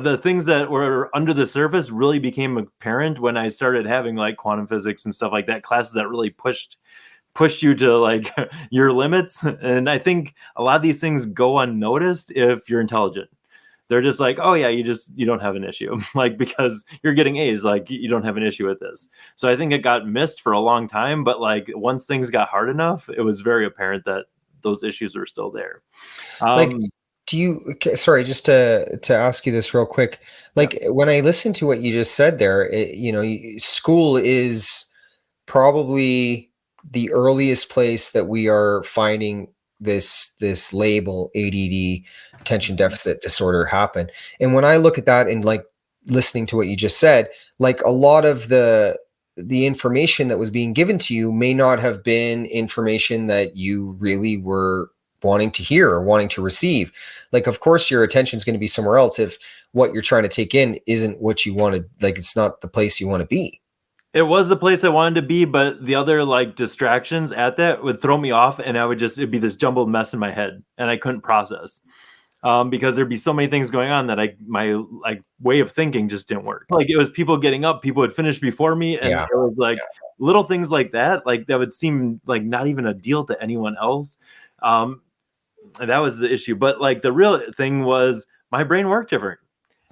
the things that were under the surface really became apparent when I started having like quantum physics and stuff like that, classes that really pushed you to like your limits. And I think a lot of these things go unnoticed if you're intelligent. They're just like, oh yeah, you don't have an issue, like because you're getting A's, like you don't have an issue with this. So I think it got missed for a long time, but like once things got hard enough, it was very apparent that those issues were still there. Like, sorry, just to ask you this real quick. Like, when I listen to what you just said there, school is probably the earliest place that we are finding this label ADD, attention deficit disorder, happen. And when I look at that and like listening to what you just said, like a lot of the information that was being given to you may not have been information that you really were wanting to hear or wanting to receive. Like, of course, your attention is going to be somewhere else if what you're trying to take in isn't what you wanted. Like, it's not the place you want to be. It was the place I wanted to be, but the other like distractions at that would throw me off, and it'd be this jumbled mess in my head, and I couldn't process. Because there'd be so many things going on that my like way of thinking just didn't work. Like, it was people getting up, people would finish before me, and it was like little things like that, like that would seem like not even a deal to anyone else. And that was the issue. But like the real thing was my brain worked different.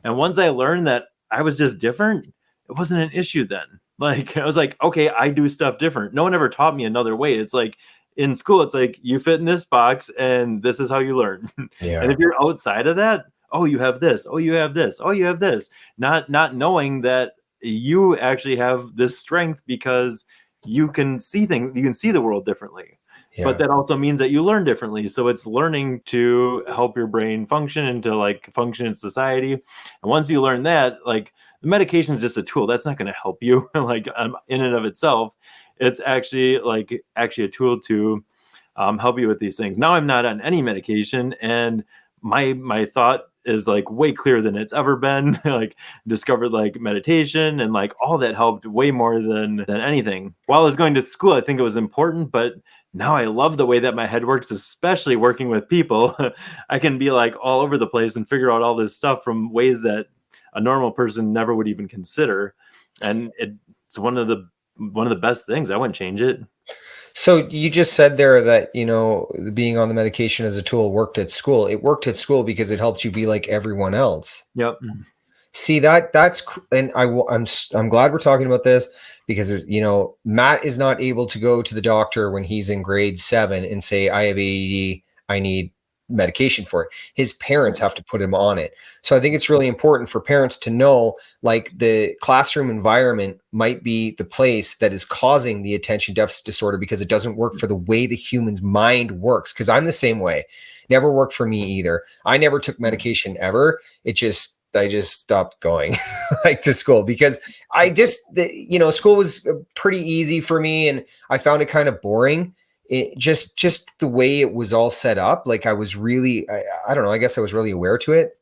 And once I learned that I was just different, it wasn't an issue then. Like, I was like, okay, I do stuff different. No one ever taught me another way. It's like in school, it's like you fit in this box and this is how you learn. Yeah. And if you're outside of that, oh, you have this, oh, you have this, oh, you have this, not knowing that you actually have this strength because you can see things, you can see the world differently. Yeah. But that also means that you learn differently. So it's learning to help your brain function and to like function in society. And once you learn that, like, the medication is just a tool. That's not going to help you like in and of itself. It's actually a tool to help you with these things. Now I'm not on any medication, and my thought is like way clearer than it's ever been. Like, discovered like meditation and like all that helped way more than anything. While I was going to school, I think it was important, but now I love the way that my head works, especially working with people. I can be like all over the place and figure out all this stuff from ways that a normal person never would even consider. And it's one of the best things. I wouldn't change it. So you just said there that, you know, being on the medication as a tool worked at school. It worked at school because it helped you be like everyone else. Yep. See, and I'm glad we're talking about this, because there's, you know, Matt is not able to go to the doctor when he's in grade 7 and say, I have ADD, I need medication for it. His parents have to put him on it. So I think it's really important for parents to know, like, the classroom environment might be the place that is causing the attention deficit disorder, because it doesn't work for the way the human's mind works. Because I'm the same way. Never worked for me either. I never took medication ever. I just stopped going like to school, because school was pretty easy for me, and I found it kind of boring. It just the way it was all set up. Like, I was really, I don't know, I guess I was really aware to it.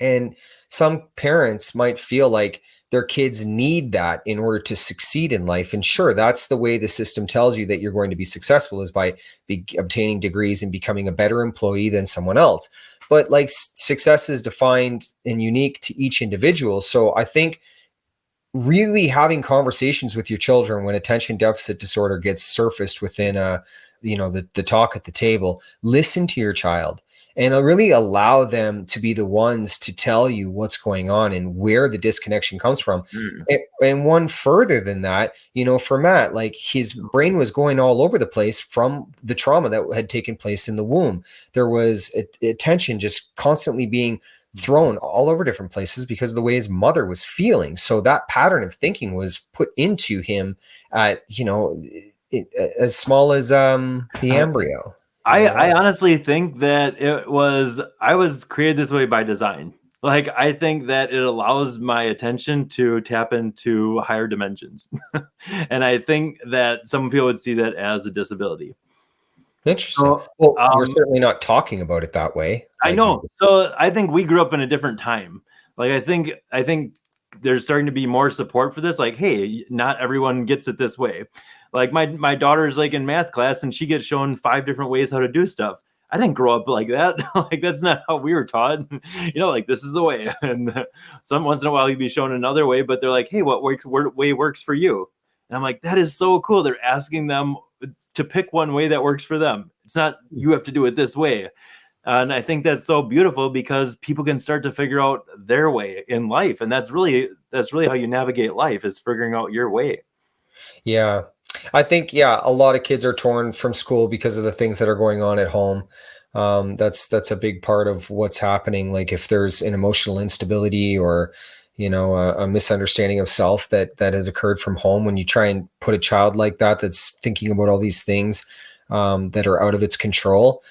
And some parents might feel like their kids need that in order to succeed in life. And sure, that's the way the system tells you that you're going to be successful, is by obtaining degrees and becoming a better employee than someone else. But like, success is defined and unique to each individual. So I think really having conversations with your children when attention deficit disorder gets surfaced within the talk at the table, listen to your child and really allow them to be the ones to tell you what's going on and where the disconnection comes from. And one further than that, you know, for Matt, like, his brain was going all over the place from the trauma that had taken place in the womb. There was attention just constantly being thrown all over different places because of the way his mother was feeling. So that pattern of thinking was put into him at, as small as the embryo. I honestly think that I was created this way by design. Like, I think that it allows my attention to tap into higher dimensions. And I think that some people would see that as a disability. Interesting. So, well, you're certainly not talking about it that way. I know. So I think we grew up in a different time. Like, I think there's starting to be more support for this. Like, hey, not everyone gets it this way. Like, my daughter's like in math class and she gets shown 5 different ways how to do stuff. I didn't grow up like that. Like, that's not how we were taught. Like, this is the way. And once in a while you'd be shown another way, but they're like, hey, what way works for you? And I'm like, that is so cool. They're asking them to pick one way that works for them. It's not, you have to do it this way. And I think that's so beautiful, because people can start to figure out their way in life. And that's really how you navigate life, is figuring out your way. Yeah. I think, a lot of kids are torn from school because of the things that are going on at home. That's a big part of what's happening. Like, if there's an emotional instability, or, a misunderstanding of self that has occurred from home. When you try and put a child like that that's thinking about all these things that are out of its control,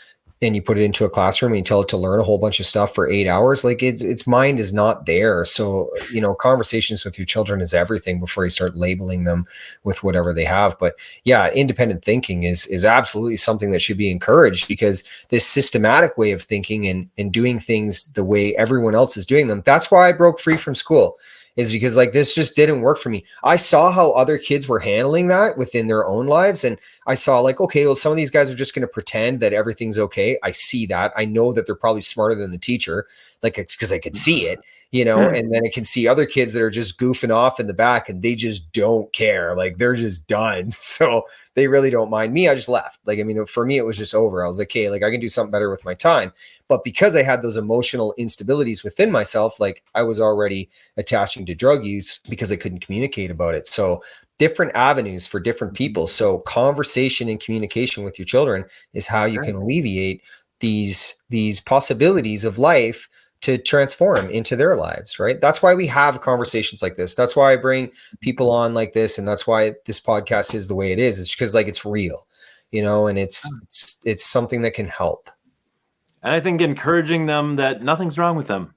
and you put it into a classroom and you tell it to learn a whole bunch of stuff for 8 hours, like its mind is not there. So, conversations with your children is everything before you start labeling them with whatever they have. But yeah, independent thinking is absolutely something that should be encouraged, because this systematic way of thinking and doing things the way everyone else is doing them. That's why I broke free from school, is because like this just didn't work for me. I saw how other kids were handling that within their own lives. And I saw like, okay, well, some of these guys are just going to pretend that everything's okay. I see that. I know that they're probably smarter than the teacher. Like, it's because I could see it, and then I can see other kids that are just goofing off in the back and they just don't care. Like they're just done. So they really don't mind me. I just left. Like, I mean, for me, it was just over. I was like, okay, like I can do something better with my time. But because I had those emotional instabilities within myself, like I was already attaching to drug use because I couldn't communicate about it. So different avenues for different people. So conversation and communication with your children is how you can alleviate these possibilities of life to transform into their lives, right? That's why we have conversations like this. That's why I bring people on like this. And that's why this podcast is the way it is. It's because like it's real, and it's something that can help. And I think encouraging them that nothing's wrong with them.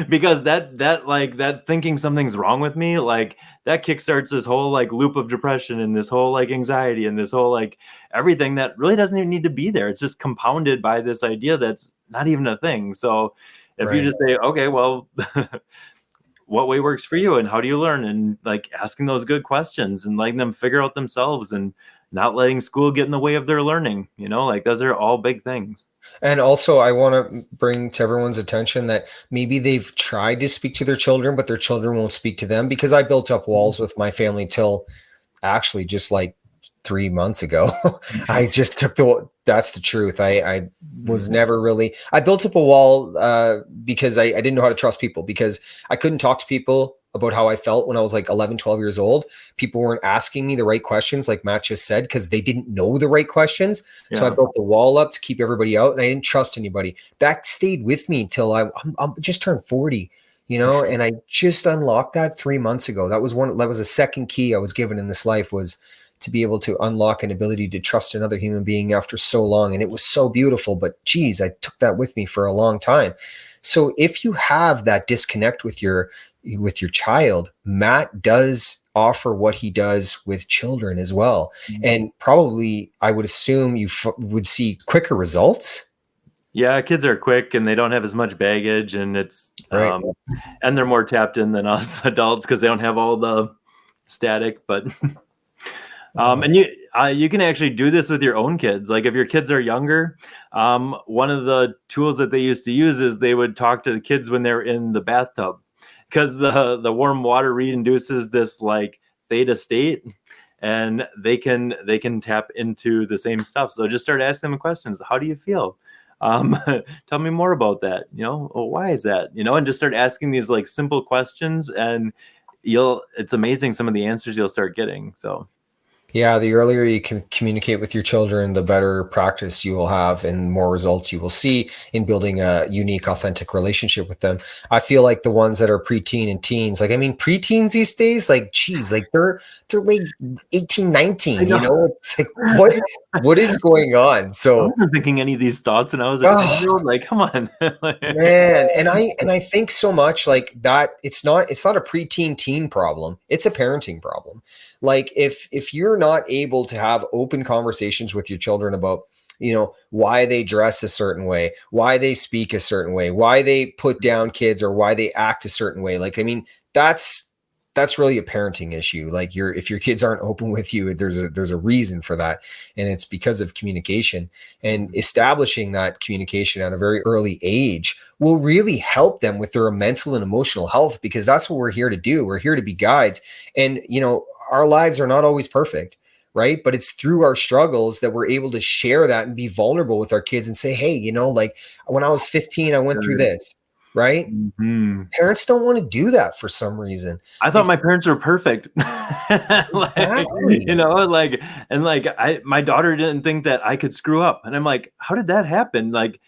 Because that thinking something's wrong with me, like that kickstarts this whole like loop of depression and this whole like anxiety and this whole like everything that really doesn't even need to be there. It's just compounded by this idea that's not even a thing. So if you just say, okay, well, what way works for you and how do you learn, and like asking those good questions and letting them figure out themselves and not letting school get in the way of their learning, like those are all big things. And also, I want to bring to everyone's attention that maybe they've tried to speak to their children, but their children won't speak to them, because I built up walls with my family till actually just like 3 months ago. I just that's the truth. I was never really, I built up a wall because I didn't know how to trust people, because I couldn't talk to people about how I felt when I was like 11, 12 years old. People weren't asking me the right questions, like Matt just said, because they didn't know the right questions. Yeah. So I built the wall up to keep everybody out, and I didn't trust anybody. That stayed with me till I'm just turned 40, and I just unlocked that 3 months ago. That was a second key I was given in this life, was to be able to unlock an ability to trust another human being after so long. And it was so beautiful, but geez, I took that with me for a long time. So if you have that disconnect with your child, Matt does offer what he does with children as well. Mm-hmm. And probably I would assume you would see quicker results. Yeah, kids are quick and they don't have as much baggage, and it's right. And they're more tapped in than us adults because they don't have all the static. But and you can actually do this with your own kids. Like if your kids are younger, one of the tools that they used to use is they would talk to the kids when they're in the bathtub, because the warm water reinduces this like theta state, and they can tap into the same stuff. So just start asking them questions. How do you feel? Tell me more about that. Why is that? And just start asking these like simple questions, and it's amazing some of the answers you'll start getting. So yeah, the earlier you can communicate with your children, the better practice you will have and more results you will see in building a unique, authentic relationship with them. I feel like the ones that are preteen and teens, like, I mean, preteens these days, like, geez, like they're like 18, 19, it's like, what is going on? So I wasn't thinking any of these thoughts when I was like, come on. Man. And I think so much like that. It's not a preteen teen problem. It's a parenting problem. Like if you're not able to have open conversations with your children about, why they dress a certain way, why they speak a certain way, why they put down kids, or why they act a certain way. Like, I mean, that's really a parenting issue. Like if your kids aren't open with you, there's a reason for that. And it's because of communication, and establishing that communication at a very early age will really help them with their mental and emotional health, because that's what we're here to do. We're here to be guides. And, our lives are not always perfect, right? But it's through our struggles that we're able to share that and be vulnerable with our kids and say, hey, like when I was 15, I went through this, right? Mm-hmm. Parents don't want to do that for some reason. I thought my parents were perfect. Exactly. My daughter didn't think that I could screw up. And I'm like, how did that happen? Like,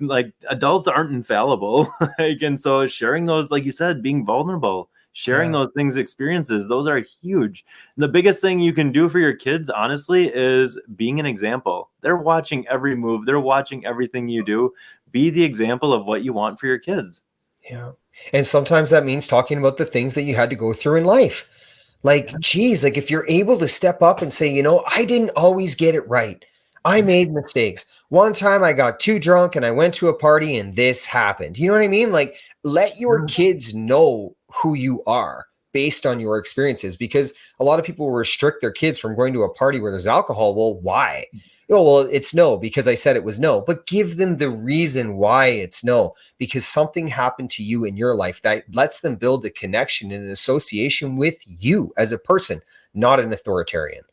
like adults aren't infallible. Like, and so sharing those, like you said, being vulnerable, sharing Yeah. those things, experiences, those are huge. And the biggest thing you can do for your kids, honestly, is being an example. They're watching every move, they're watching everything you do. Be the example of what you want for your kids. Yeah. And sometimes that means talking about the things that you had to go through in life. Like, geez, like if you're able to step up and say, I didn't always get it right. I made mistakes. One time I got too drunk and I went to a party and this happened. You know what I mean? Like, let your kids know who you are based on your experiences, because a lot of people restrict their kids from going to a party where there's alcohol. Well, why? Oh, well, it's no, because I said it was no, but give them the reason why it's no, because something happened to you in your life that lets them build a connection and an association with you as a person, not an authoritarian.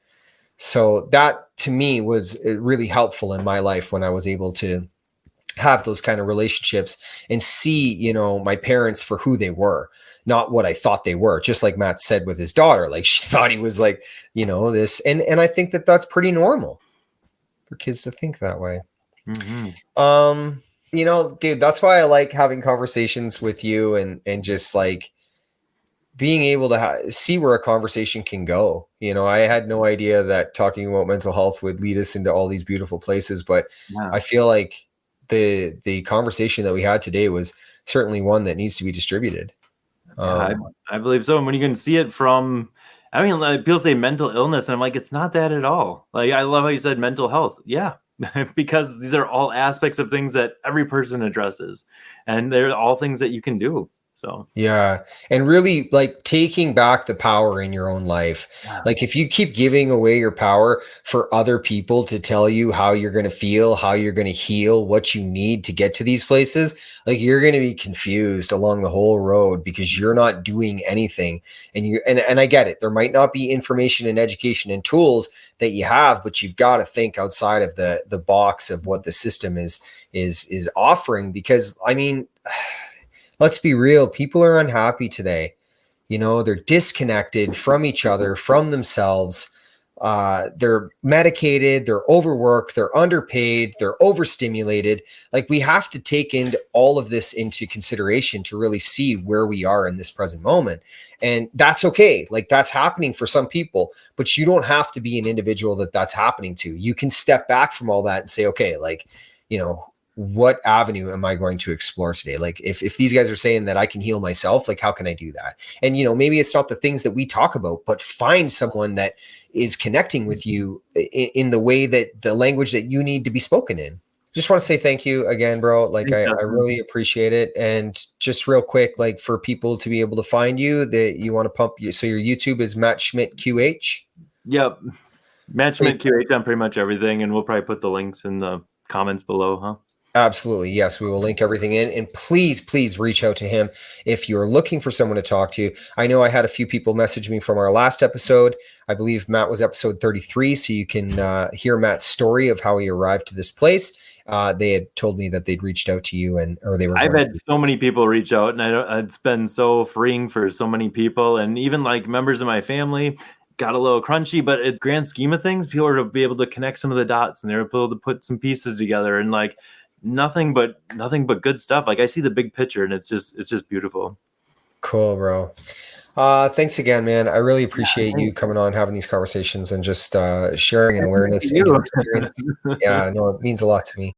So that to me was really helpful in my life when I was able to have those kind of relationships and see, my parents for who they were, not what I thought they were. Just like Matt said with his daughter, like she thought he was like, this, and I think that that's pretty normal for kids to think that way. Dude, that's why I like having conversations with you and just like being able to see where a conversation can go. I had no idea that talking about mental health would lead us into all these beautiful places, but I feel like the conversation that we had today was certainly one that needs to be distributed. I believe so. And when you can see it from, I mean, like, people say mental illness, and I'm like, it's not that at all. Like, I love how you said mental health. Yeah, because these are all aspects of things that every person addresses, and they're all things that you can do. So yeah. And really like taking back the power in your own life. Like if you keep giving away your power for other people to tell you how you're going to feel, how you're going to heal, what you need to get to these places, like you're going to be confused along the whole road because you're not doing anything. And I get it. There might not be information and education and tools that you have, but you've got to think outside of the box of what the system is offering, because I mean, let's be real. People are unhappy today. They're disconnected from each other, from themselves. They're medicated, they're overworked, they're underpaid, they're overstimulated. Like we have to take into all of this into consideration to really see where we are in this present moment. And that's okay. Like that's happening for some people, but you don't have to be an individual that's happening to. You can step back from all that and say, okay, like, what avenue am I going to explore today? Like if these guys are saying that I can heal myself, like how can I do that? And maybe it's not the things that we talk about, but find someone that is connecting with you in the way that the language that you need to be spoken in. Just want to say thank you again, bro. Like I really appreciate it. And just real quick, like for people to be able to find you, that you want to pump you. So your YouTube is Matt Schmidt QH. Yep. Matt Schmidt QH on pretty much everything. And we'll probably put the links in the comments below, huh? Absolutely. Yes, we will link everything in. And please reach out to him if you're looking for someone to talk to. I know I had a few people message me from our last episode. I believe Matt was episode 33. So you can hear Matt's story of how he arrived to this place. They had told me that they'd reached out to you I've had so many people reach out, and it's been so freeing for so many people. And even like members of my family got a little crunchy, but in grand scheme of things, people are to be able to connect some of the dots and they're able to put some pieces together, and like, nothing but good stuff. Like I see the big picture and it's just beautiful. Cool, bro. Thanks again, man. I really appreciate you coming on, having these conversations and just sharing an awareness and your experience. Yeah, no, it means a lot to me.